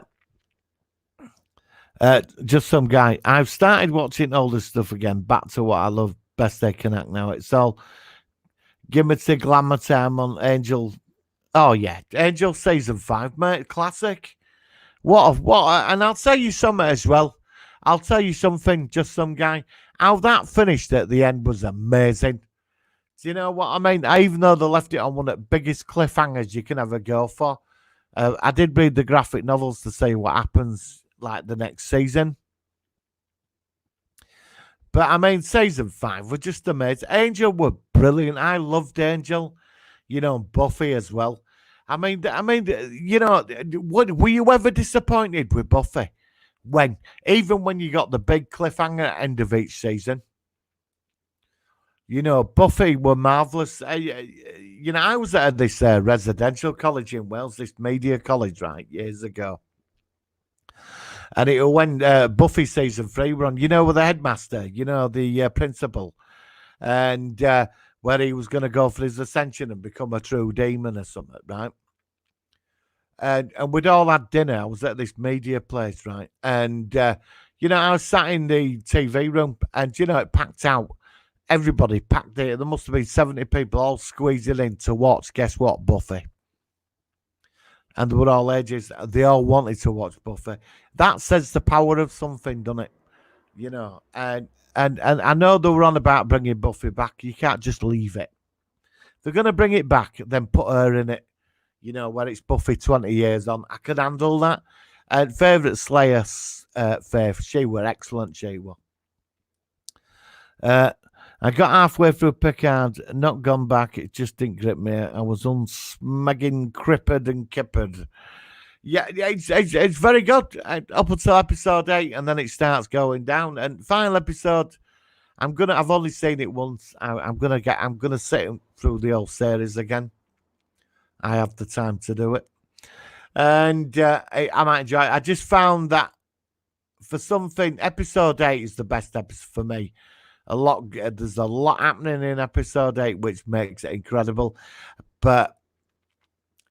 Just some guy. I've started watching older stuff again. Back to what I love. Best they can act now. It's all Gimmick Glamour Time on Angel. Oh yeah, Angel season 5, mate. Classic. What? And I'll tell you something as well. I'll tell you something. Just some guy. How that finished at the end was amazing. Do you know what I mean? Even though they left it on one of the biggest cliffhangers you can ever go for. I did read the graphic novels to see what happens like the next season. But I mean, season 5 was just amazing. Angel were brilliant. I loved Angel. Buffy as well. You know, were you ever disappointed with Buffy? Even when you got the big cliffhanger at the end of each season, you know, Buffy were marvelous. You know, I was at this residential college in Wales, this media college, right, years ago. And it was when Buffy season 3 were on, you know, with the headmaster, you know, the principal, and where he was going to go for his ascension and become a true demon or something, right? And we'd all had dinner. I was at this media place, right? And, you know, I was sat in the TV room and, you know, it packed out. Everybody packed it. There must have been 70 people all squeezing in to watch, guess what, Buffy. And they were all ages. They all wanted to watch Buffy. That says the power of something, doesn't it? You know, and I know they were on about bringing Buffy back. You can't just leave it. If they're going to bring it back, then put her in it. You know, where it's Buffy 20 years on. I could handle that. And favourite Slayer, Faith, she were excellent, she were. I got halfway through Picard, not gone back. It just didn't grip me. I was unsmagging, crippered and kippered. Yeah, it's very good up until episode 8, and then it starts going down. And final episode, I've only seen it once. I'm gonna sit through the whole series again. I have the time to do it, and I might enjoy it. I just found that for something, episode 8 is the best episode for me. There's a lot happening in episode 8, which makes it incredible, but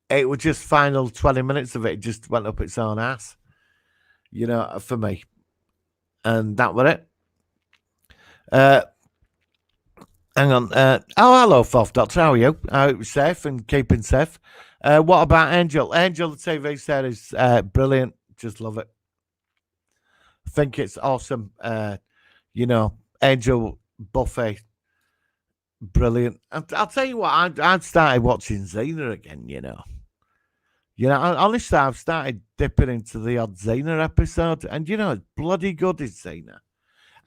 it was just final 20 minutes of it just went up its own ass, you know, for me, and that was it. Hang on. Hello, Fourth Doctor. How are you? I hope you're safe and keeping safe. What about Angel? Angel, the TV series, brilliant. Just love it. I think it's awesome. You know, Angel, Buffy, brilliant. I'll tell you what, I've started watching Xena again, you know. Honestly, I've started dipping into the odd Xena episode, and, you know, it's bloody good, is Xena.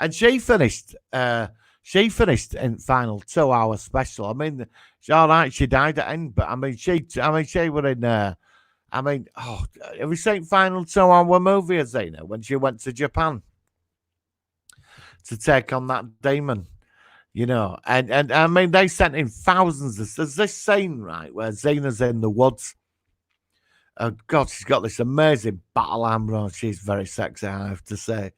And she finished in final 2-hour special. I mean, all right, she died at end, but she were in. Have you seen final 2-hour movie of Xena when she went to Japan to take on that demon? You know, and I mean, they sent in thousands. There's this scene, right, where Xena's in the woods. Oh God, she's got this amazing battle armor on. She's very sexy, I have to say.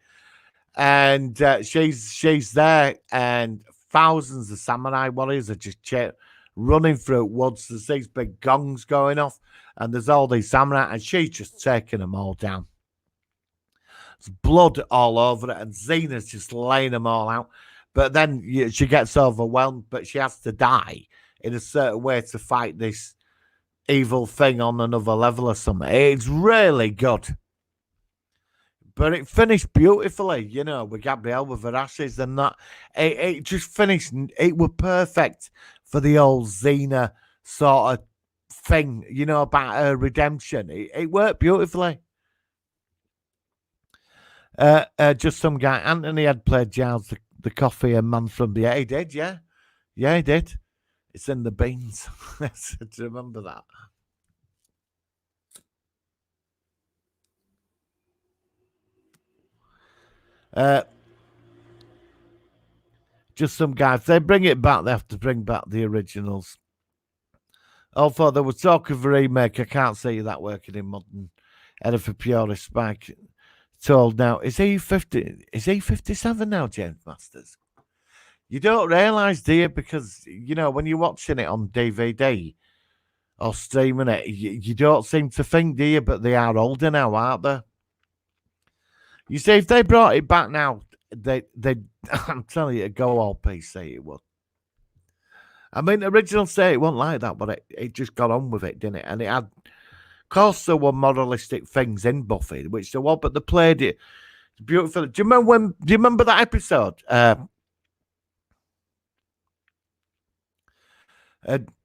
And she's there, and thousands of samurai warriors are just running through woods. There's these big gongs going off, and there's all these samurai, and she's just taking them all down. There's blood all over it, and Xena's just laying them all out. But then she gets overwhelmed, but she has to die in a certain way to fight this evil thing on another level or something. It's really good. But it finished beautifully, you know, with Gabrielle with her ashes and that. It just finished. It was perfect for the old Xena sort of thing, you know, about her redemption. It worked beautifully. Just some guy, Anthony had played Giles the coffee and man from the... He did, yeah. Yeah, he did. It's in the beans. To remember that. Just some guys. If they bring it back, they have to bring back the originals. Although there was talk of a remake, I can't see that working in modern era for purist Spike. Told now, is he 50? Is he 57 now, James Masters? You don't realise, do you? Because, you know, when you're watching it on DVD or streaming it, you don't seem to think, do you? But they are older now, aren't they? You see, if they brought it back now, they I'm telling you, to go all PC, it would. I mean, the original say it wasn't like that, but it just got on with it, didn't it? And it had, of course, there were moralistic things in Buffy, which there was, but they played it beautifully. Do you remember that episode? Hang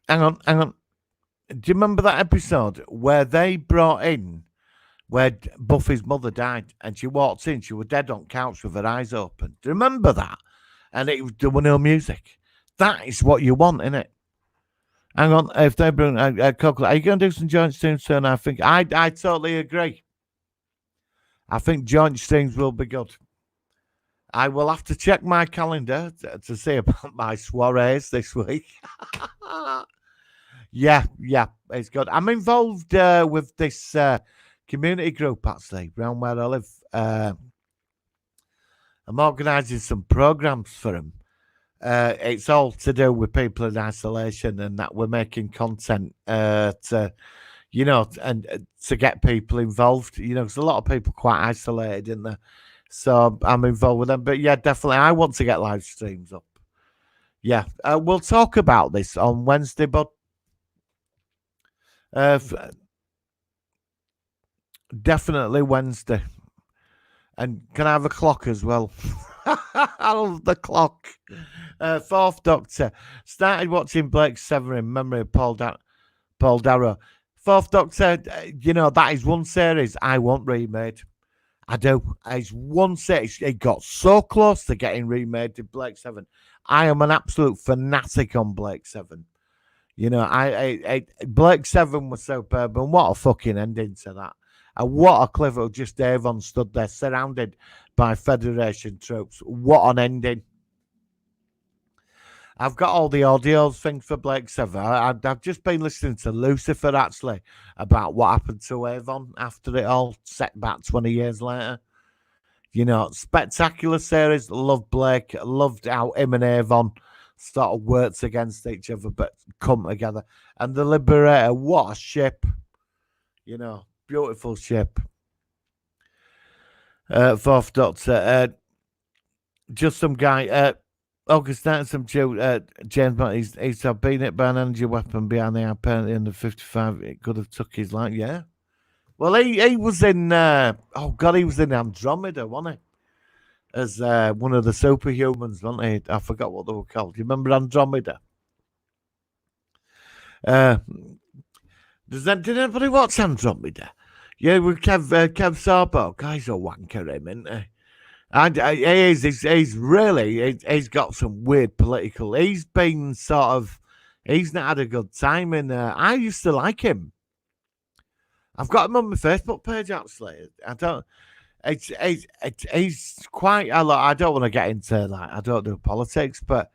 on. Do you remember that episode where they brought in, where Buffy's mother died, and she walked in, she was dead on couch with her eyes open? Do you remember that? And there was no music. That is what you want, innit? Hang on, if they bring Coco, are you going to do some joint streams soon? I think I totally agree. I think joint streams will be good. I will have to check my calendar to see about my soirees this week. Yeah, it's good. I'm involved with this community group actually around where I live. I'm organising some programs for them. It's all to do with people in isolation, and that we're making content to, and to get people involved. Because a lot of people quite isolated in there. So I'm involved with them. But yeah, definitely, I want to get live streams up. Yeah, we'll talk about this on Wednesday, but definitely Wednesday. And can I have a clock as well? I love the clock. Fourth Doctor. Started watching Blake Seven in memory of Paul Darrow. Fourth Doctor, that is one series I want remade. I do. It's one series. It got so close to getting remade to Blake Seven. I am an absolute fanatic on Blake Seven. Blake Seven was superb, and what a fucking ending to that. And what a cliff! Just Avon stood there surrounded by Federation troops. What an ending. I've got all the audio things for Blake Seven. I've just been listening to Lucifer, actually, about what happened to Avon after it all, set back 20 years later. Spectacular series. Loved Blake. Loved how him and Avon sort of worked against each other, but come together. And the Liberator, what a ship. Beautiful ship. Fourth Doctor. Just some guy. August some James, he's been hit by an energy weapon behind the apparently in the 55. It could have took his life. Yeah. Well, he was in. He was in Andromeda, wasn't he? As one of the superhumans, wasn't he? I forgot what they were called. Do you remember Andromeda? Did anybody watch Andromeda? Yeah, with Kev Sarbo. Guy's a wanker, him, isn't he? And he's got some weird political. He's been he's not had a good time. And I used to like him. I've got him on my Facebook page, actually. I don't, he's quite a lot. I don't want to get into I don't do politics, but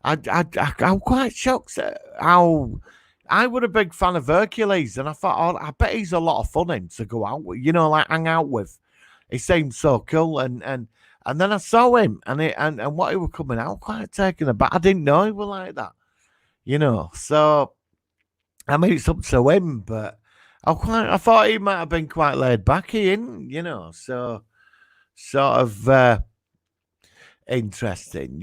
I'm quite shocked at how I was a big fan of Hercules, and I thought, I bet he's a lot of fun to go out with, hang out with. He seemed so cool, and then I saw him, and what he was coming out quite taken aback. I didn't know he was like that, So, I mean, it's up to him, but I thought he might have been quite laid back, So, sort of interesting,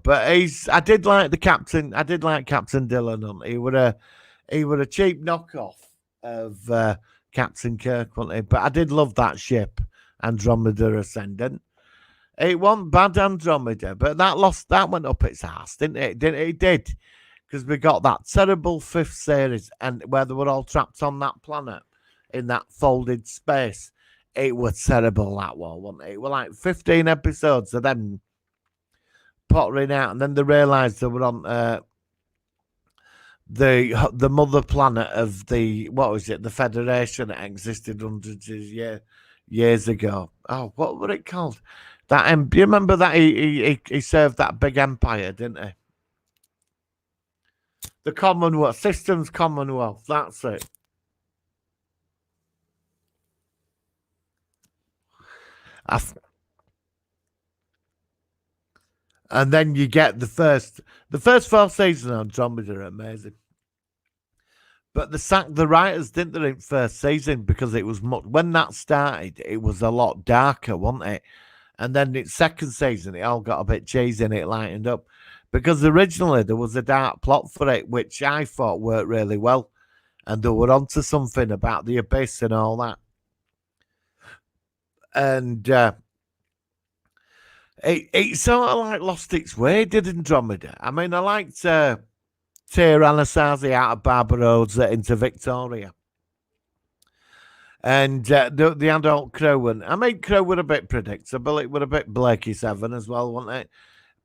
But I did like the captain. I did like Captain Dillon. He would a cheap knockoff of Captain Kirk, wasn't he? But I did love that ship, Andromeda Ascendant. It wasn't bad, Andromeda, but that went up its ass, didn't it? It did, because we got that terrible fifth series, and where they were all trapped on that planet in that folded space. It was terrible, that one, wasn't it? It was like 15 episodes of them pottering out, and then they realised they were on the mother planet of the the Federation that existed hundreds of years ago. Oh, what were it called? That do you remember that he served that big empire, didn't he? The Commonwealth, Systems Commonwealth. That's it. And then you get the first 4 seasons of Andromeda are amazing. But they sacked the writers, didn't they, in first season, because it was when that started, it was a lot darker, wasn't it? And then its second season, it all got a bit cheesy and it lightened up. Because originally there was a dark plot for it, which I thought worked really well. And they were onto something about the abyss and all that. And it sort of like lost its way, did Andromeda. I mean, I liked Tyr Anasazi out of Barbara Rhodes into Victoria. And the adult crew, and I mean, crew were a bit predictable. It were a bit Blakey 7 as well, wasn't it?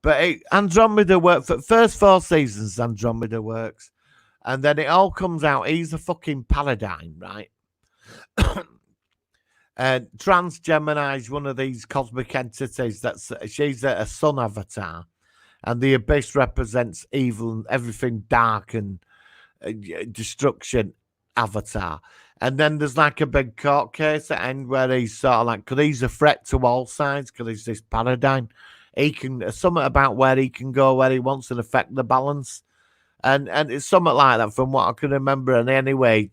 But Andromeda worked for first 4 seasons. Andromeda works. And then it all comes out. He's a fucking paradigm, right? And Trans Gemini is one of these cosmic entities. She's a sun avatar, and the abyss represents evil and everything dark and destruction avatar. And then there's like a big court case at the end where he's sort of like, because he's a threat to all sides, because he's this paradigm. He can, something about where he can go where he wants and affect the balance. And it's something like that from what I can remember. And anyway,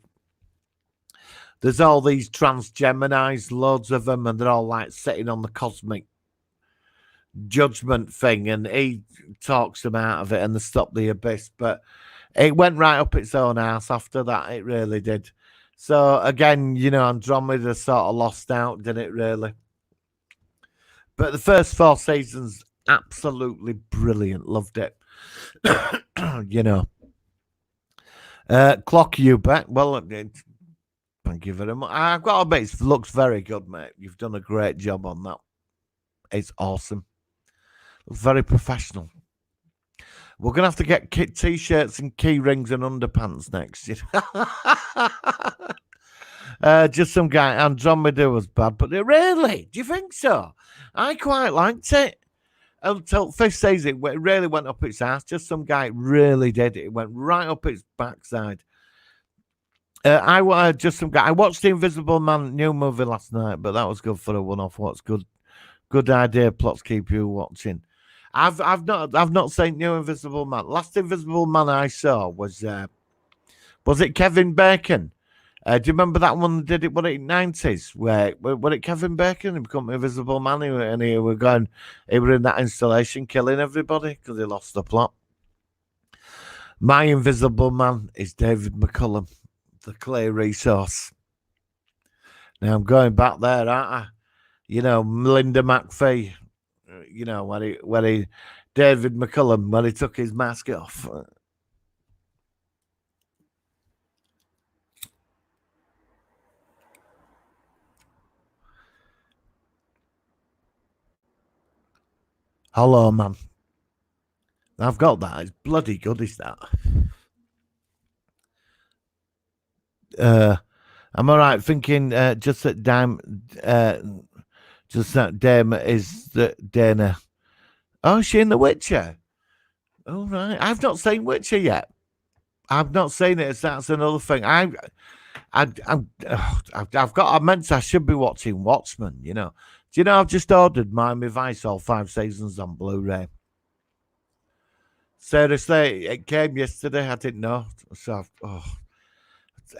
there's all these trans Geminis, loads of them, and they're all like sitting on the cosmic judgment thing, and he talks them out of it and they stop the abyss. But it went right up its own ass after that. It really did. So again, you know, Andromeda sort of lost out, didn't it, really? But the first 4 seasons, absolutely brilliant. Loved it. You know. Clock you back. Well, thank you very much. I've got to admit, it looks very good, mate. You've done a great job on that. It's awesome. Looks very professional. We're going to have to get t-shirts and key rings and underpants next. Just some guy, Andromeda was bad, but really? Do you think so? I quite liked it. Until 5th season, it really went up its ass. Just some guy really did it. It went right up its backside. I watched the Invisible Man new movie last night, but that was good for a one-off. What's good idea? Plots keep you watching. I've not seen new Invisible Man. Last Invisible Man I saw was it Kevin Bacon? Do you remember that one that did it? What it 90s? Where it Kevin Bacon? He became Invisible Man, and he were in that installation killing everybody because he lost the plot. My Invisible Man is David McCullum, the clay resource. Now I'm going back there, aren't I? You know, Linda McPhee. You know, when he David McCullum, when he took his mask off. Hello, man. I've got that. It's bloody good, is that? Am I right thinking just that Dame is the Dana? Oh, is she in The Witcher? Oh, right. I've not seen Witcher yet. I've not seen it. That's another thing. I should be watching Watchmen, you know. Do you know I've just ordered Miami Vice all 5 seasons on Blu-ray? Seriously, it came yesterday. I didn't know. So,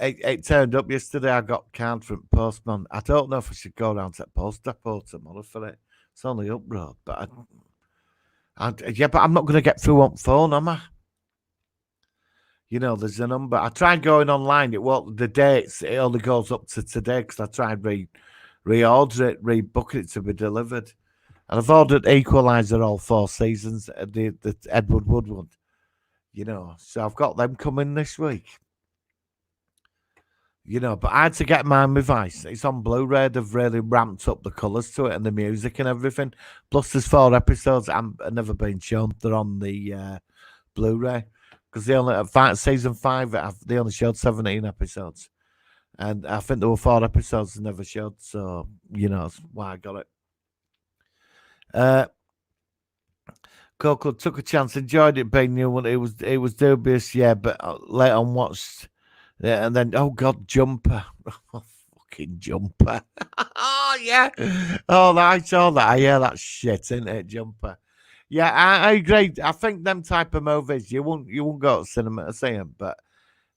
it turned up yesterday. I got card from postman. I don't know if I should go down to the post depot tomorrow for it. It's only up road, but but I'm not going to get through on phone, am I? You know, there's a number. I tried going online. The dates. It only goes up to today because I tried reorder it, rebook it to be delivered. And I've ordered Equalizer all 4 seasons, the Edward Wood one. You know, so I've got them coming this week. You know, but I had to get Miami Vice. It's on Blu-ray. They've really ramped up the colours to it and the music and everything. Plus, there's 4 episodes I've never been shown. They're on the Blu-ray because they only season 5. They only showed 17 episodes, and I think there were 4 episodes they never showed. So you know, that's why I got it. Coco took a chance, enjoyed it being new. It was dubious, yeah, but later on watched. Yeah, and then God, Jumper, fucking Jumper. Oh yeah, I saw that. Yeah, that's shit, isn't it, Jumper? Yeah, I agree. I think them type of movies you won't go to cinema to see them, but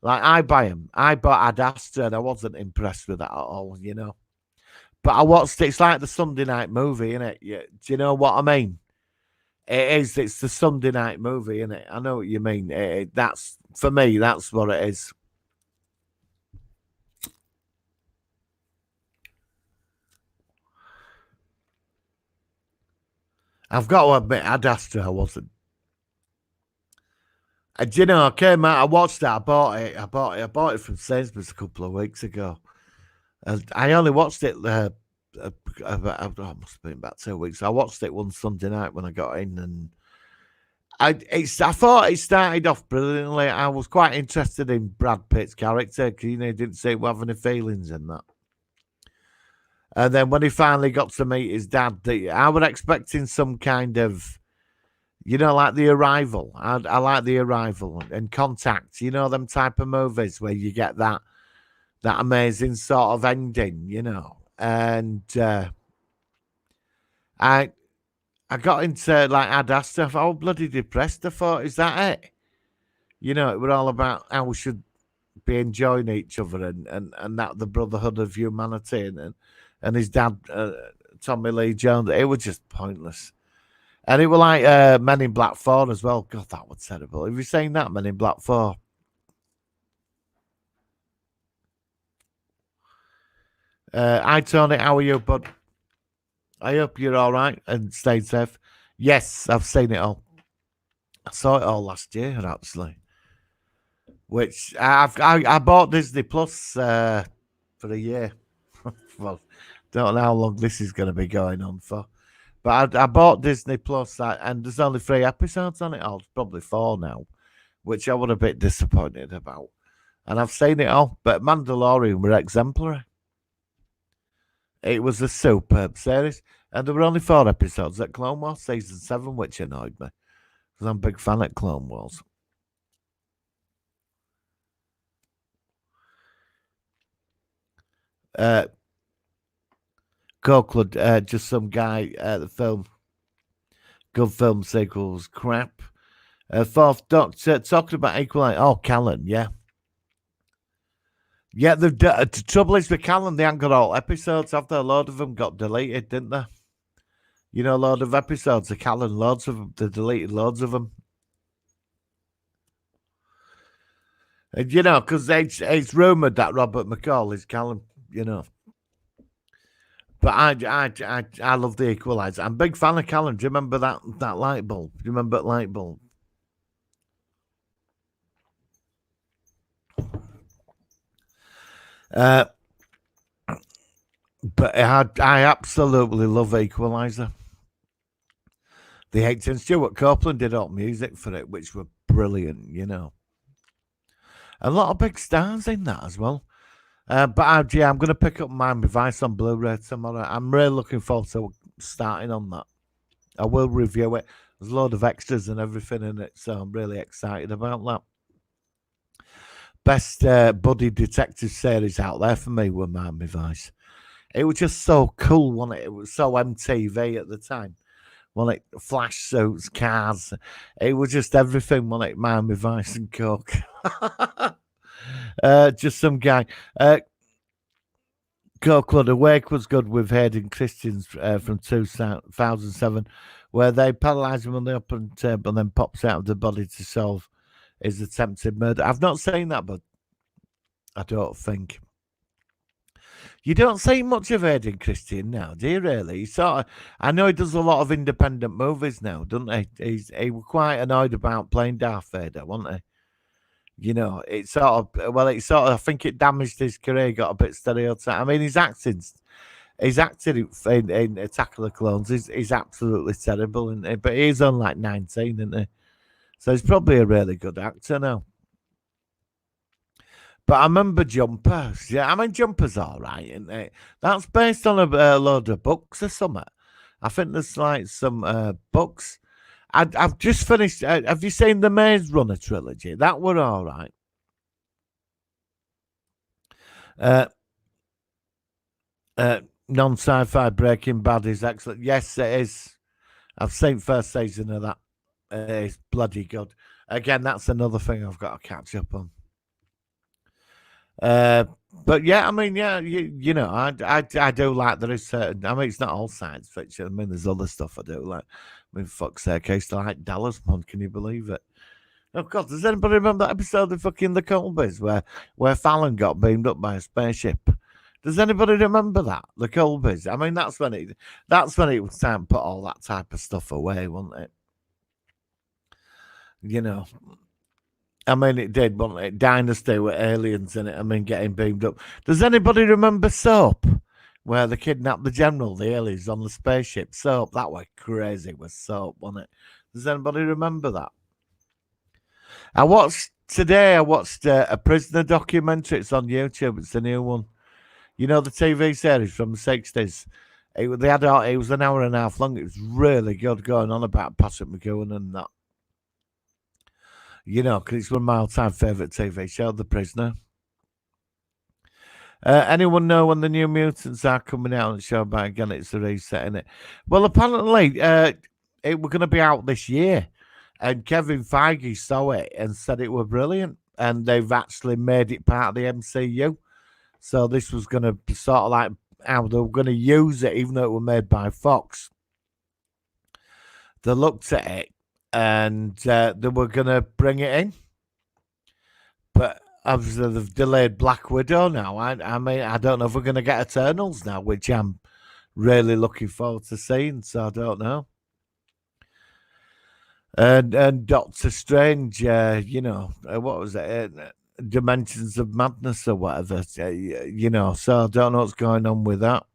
like I buy them. I bought Ad Astra and I wasn't impressed with that at all, you know. But I watched it. It's like the Sunday night movie, isn't it? Yeah, do you know what I mean? It is. It's the Sunday night movie, isn't it? I know what you mean. That's for me. That's what it is. I've got to admit, Ad Astra, I wasn't. And you know, I came out, I watched it, I bought it from Sainsbury's a couple of weeks ago. And I only watched it must have been about 2 weeks. I watched it one Sunday night when I got in, and I thought it started off brilliantly. I was quite interested in Brad Pitt's character because he didn't seem to have any feelings in that. And then when he finally got to meet his dad, I was expecting some kind of, like The Arrival. I like The Arrival and Contact. Them type of movies where you get that amazing sort of ending. And I got into I'd asked her, I was bloody depressed. I thought, is that it? It was all about how we should be enjoying each other and that the brotherhood of humanity and his dad, Tommy Lee Jones. It was just pointless. And it was like Men in Black 4 as well. God, that was terrible. Have you seen that, Men in Black 4? Hi, Tony. How are you, bud? I hope you're all right and staying safe. Yes, I've seen it all. I saw it all last year, actually. Which I bought Disney Plus for a year. Well, don't know how long this is going to be going on for. But I bought Disney Plus and there's only 3 episodes on it all. It's probably 4 now, which I was a bit disappointed about. And I've seen it all. But Mandalorian were exemplary. It was a superb series. And there were only 4 episodes at Clone Wars Season 7, which annoyed me. Because I'm a big fan of Clone Wars. Copeland, just some guy the film. Good film sequels, crap. Fourth Doctor, talking about Equalizer. Oh, Callan, yeah. Yeah, the trouble is with Callan, they haven't got all episodes, have they? A load of them got deleted, didn't they? A load of episodes of Callan, loads of them. They deleted loads of them. And, because it's rumoured that Robert McCall is Callan, But I love the Equalizer. I'm a big fan of Callan. Do you remember that light bulb? Do you remember that light bulb? But I absolutely love Equalizer. The 18 Stuart Copeland did all music for it, which were brilliant, A lot of big stars in that as well. But I'm going to pick up my Vice on Blu-ray tomorrow. I'm really looking forward to starting on that. I will review it. There's a load of extras and everything in it, so I'm really excited about that. Best buddy detective series out there for me were Miami Vice. It was just so cool, wasn't it? It was so MTV at the time. Wasn't it? Flash suits, cars. It was just everything, wasn't it? Miami Vice and Coke. Just some guy. Cokeland Awake was good with Hayden Christians from 2007, where they paralyse him on the upper table and then pops out of the body to solve his attempted murder. I've not seen that, but I don't think. You don't see much of Hayden Christian now, do you really? I know he does a lot of independent movies now, doesn't he? He was quite annoyed about playing Darth Vader, wasn't he? I think it damaged his career. He got a bit stereotyped. I mean, his acting in Attack of the Clones is absolutely terrible, isn't he? But he's on like 19, isn't he? So he's probably a really good actor now. But I remember Jumpers. Yeah, I mean, Jumpers all right, isn't it? That's based on a load of books or something. I think there's like some books. I've just finished. Have you seen the Maze Runner trilogy? That were all right. Non-sci-fi Breaking Bad is excellent. Yes, it is. I've seen first season of that. It's bloody good. Again, that's another thing I've got to catch up on. But yeah, I mean, yeah, I do like there is certain. I mean, it's not all science fiction. I mean, there's other stuff I do like. I mean, fuck's sake, I used to like Dallas Mod. Can you believe it? Oh God, does anybody remember that episode of fucking The Colbys where Fallon got beamed up by a spaceship? Does anybody remember that? The Colbys. I mean, that's when it was time to put all that type of stuff away, wasn't it? I mean, it did, wasn't it? Dynasty with aliens in it. I mean, getting beamed up. Does anybody remember Soap? Where they kidnapped the general, the aliens on the spaceship. Soap, that was crazy with Soap, wasn't it? Does anybody remember that? I watched a prisoner documentary. It's on YouTube. It's a new one. You know the TV series from the 60s. It was an hour and a half long. It was really good, going on about Patrick McGowan and that. You know, because it's one of my all-time favourite TV show, The Prisoner. Anyone know when the New Mutants are coming out on the show? But again, it's a reset, isn't it? Well, apparently, it was going to be out this year, and Kevin Feige saw it and said it was brilliant, and they've actually made it part of the MCU. So this was going to be sort of like how they were going to use it, even though it was made by Fox. They looked at it and they were going to bring it in, but obviously they've delayed Black Widow now. I mean, I don't know if we're going to get Eternals now, which I'm really looking forward to seeing. So I don't know. And Doctor Strange, what was it? Dimensions of Madness or whatever, so I don't know what's going on with that.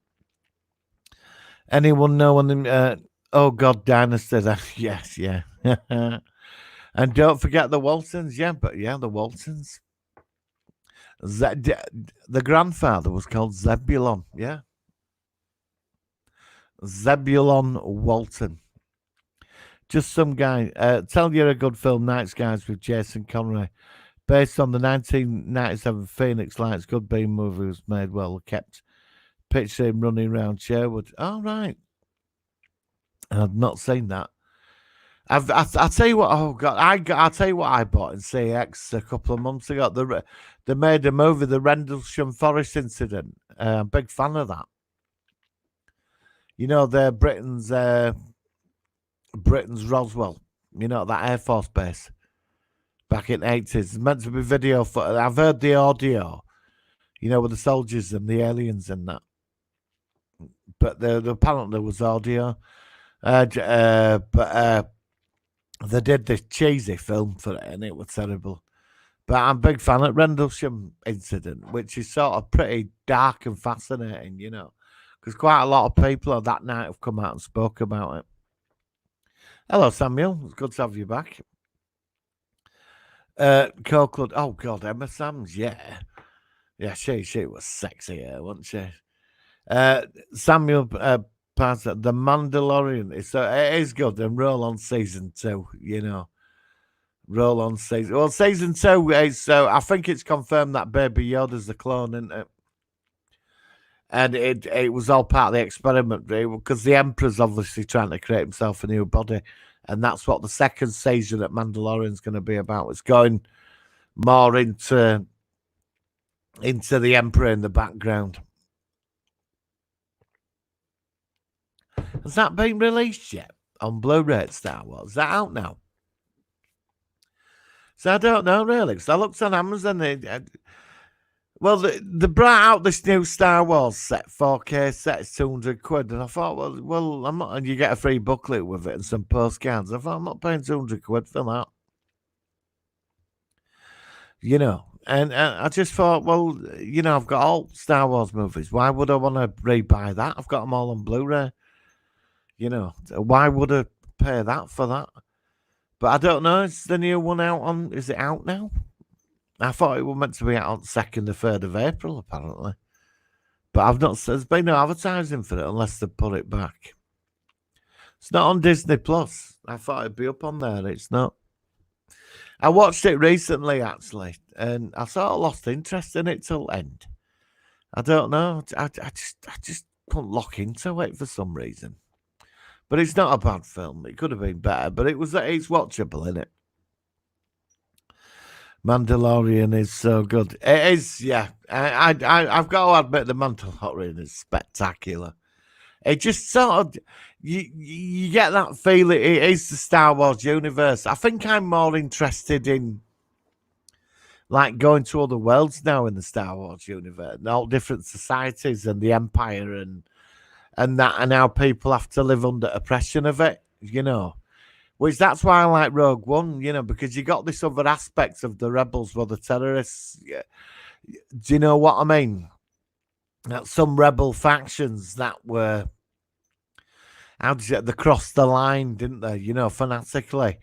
Anyone know when the oh God, Dynasty? Yes, yeah. And don't forget the Waltons, the Waltons. The grandfather was called Zebulon, yeah. Zebulon Walton. Just some guy. Tell you a good film, Night Skies with Jason Connery. Based on the 1997 Phoenix Lights Good Bean movie, was made well kept. Picture him running around Sherwood. All right. I've not seen that. I'll tell you what. Oh God, I'll tell you what I bought in CX a couple of months ago. They made a movie, the Rendlesham Forest Incident. Big fan of that. You know, they're Britain's Roswell. You know, that Air Force base back in the 80s. It's meant to be video footage. I've heard the audio, with the soldiers and the aliens and that. But apparently there was audio. But they did this cheesy film for it and it was terrible. But I'm a big fan of Rendlesham Incident, which is sort of pretty dark and fascinating, because quite a lot of people on that night have come out and spoke about it. Hello, Samuel. It's good to have you back. Copeland. Oh God, Emma Sams. Yeah, she was sexy, wasn't she? Samuel Parser, The Mandalorian. It is good. And roll on season 2. Roll on season. Well, season 2 is. I think it's confirmed that Baby Yoda's the clone, isn't it? And it was all part of the experiment, because the Emperor's obviously trying to create himself a new body. And that's what the second season at Mandalorian's going to be about. It's going more into the Emperor in the background. Has that been released yet on Blu-ray, Star Wars? Is that out now? So I don't know, really, because I looked on Amazon. They brought out this new Star Wars set, 4K set, it's £200, and I thought, well, I'm not, and you get a free booklet with it and some postcards. I thought, I'm not paying £200 for that. And I just thought, well, I've got all Star Wars movies. Why would I want to rebuy that? I've got them all on Blu-ray. Why would I pay that for that? But I don't know. Is the new one out on? Is it out now? I thought it was meant to be out on 2nd or 3rd of April, apparently. But I've not. There's been no advertising for it unless they put it back. It's not on Disney Plus. I thought it'd be up on there. It's not. I watched it recently, actually, and I sort of lost interest in it till end. I don't know. I just couldn't lock into it for some reason. But it's not a bad film. It could have been better, but it's watchable, isn't it? Mandalorian is so good. It is, yeah. I've got to admit, the Mandalorian is spectacular. It just sort of you get that feeling. It is the Star Wars universe. I think I'm more interested in like going to other worlds now in the Star Wars universe, and all different societies and the Empire and that, and how people have to live under oppression of it. Which that's why I like Rogue One, because you got this other aspect of the rebels were the terrorists. Do you know what I mean? Some rebel factions that were they crossed the line, didn't they? Fanatically.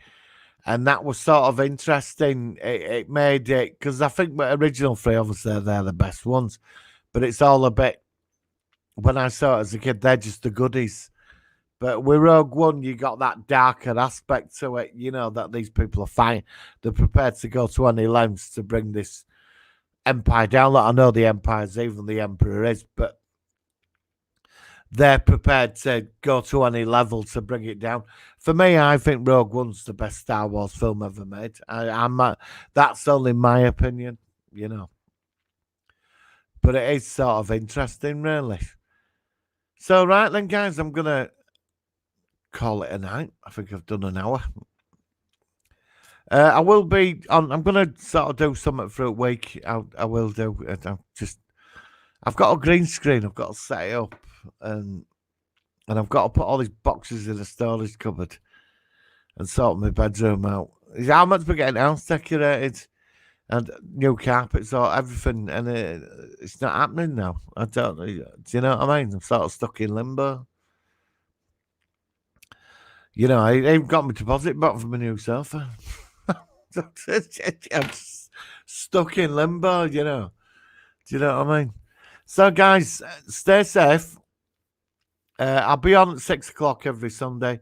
And that was sort of interesting. It made it, because I think the original three, obviously, they're the best ones. But it's all a bit, when I saw it as a kid, they're just the goodies. But with Rogue One, you got that darker aspect to it, that these people are fighting. They're prepared to go to any lengths to bring this empire down. Like, I know the empire's evil, the emperor is, but they're prepared to go to any level to bring it down. For me, I think Rogue One's the best Star Wars film ever made. That's only my opinion, But it is sort of interesting, really. So, right then, guys, I'm going to call it a night. I think I've done an hour. I will be on. I'm going to sort of do something for a week. I will do. I've got a green screen. I've got to set it up, and I've got to put all these boxes in a storage cupboard and sort my bedroom out. How much we're getting house decorated and new carpets or everything, and it's not happening now. I don't. Do you know what I mean? I'm sort of stuck in limbo. I ain't got my deposit back for my new sofa. I'm stuck in limbo, Do you know what I mean? So, guys, stay safe. I'll be on at 6 o'clock every Sunday,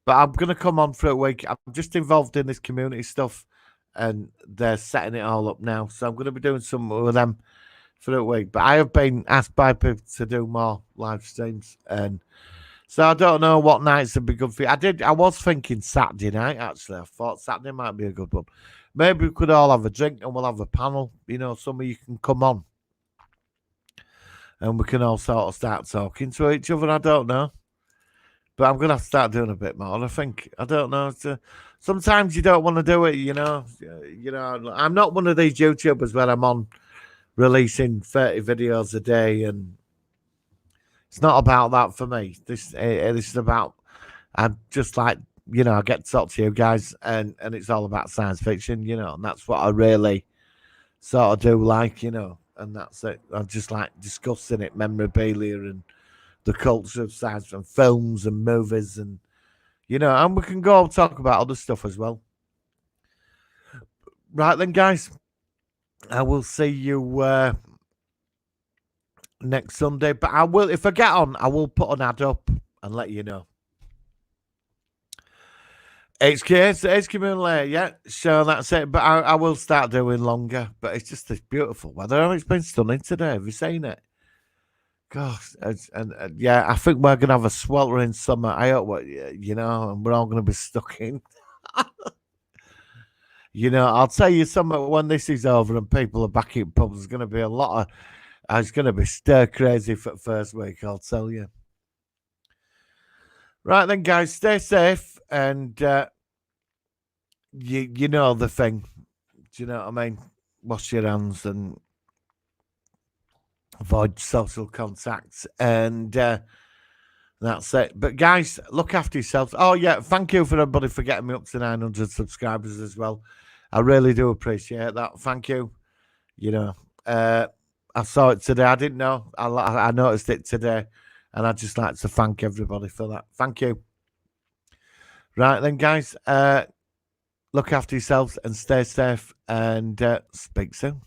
but I'm going to come on for a week. I'm just involved in this community stuff, and they're setting it all up now. So I'm going to be doing something with them for a week. But I have been asked by people to do more live streams, and so I don't know what nights would be good for you. I was thinking Saturday night, actually. I thought Saturday might be a good one. Maybe we could all have a drink and we'll have a panel. Some of you can come on. And we can all sort of start talking to each other. I don't know. But I'm going to have to start doing a bit more, I think. I don't know. Sometimes you don't want to do it, I'm not one of these YouTubers where I'm on releasing 30 videos a day, and it's not about that for me. This is about, I'm just like, I get to talk to you guys, and it's all about science fiction, and that's what I really sort of do like, and that's it. I just like discussing it, memorabilia and the culture of science and films and movies, and and we can go and talk about other stuff as well. Right then, guys, I will see you next Sunday. But I will, if I get on, I will put an ad up and let you know. It's community, yeah. So that's it. But I will start doing longer. But it's just this beautiful weather. It's been stunning today. Have you seen it? Gosh, and yeah, I think we're gonna have a sweltering summer. I hope, and we're all gonna be stuck in. I'll tell you something, when this is over and people are back in pubs, there's gonna be a lot of. It's gonna be stir crazy for the first week. I'll tell you. Right then, guys, stay safe, and you know the thing. Do you know what I mean? Wash your hands and avoid social contacts, and that's it. But guys, look after yourselves. Oh yeah, thank you for everybody for getting me up to 900 subscribers as well. I really do appreciate that. Thank you. I saw it today. I didn't know. I noticed it today, and I'd just like to thank everybody for that. Thank you. Right then, guys, look after yourselves and stay safe, and speak soon.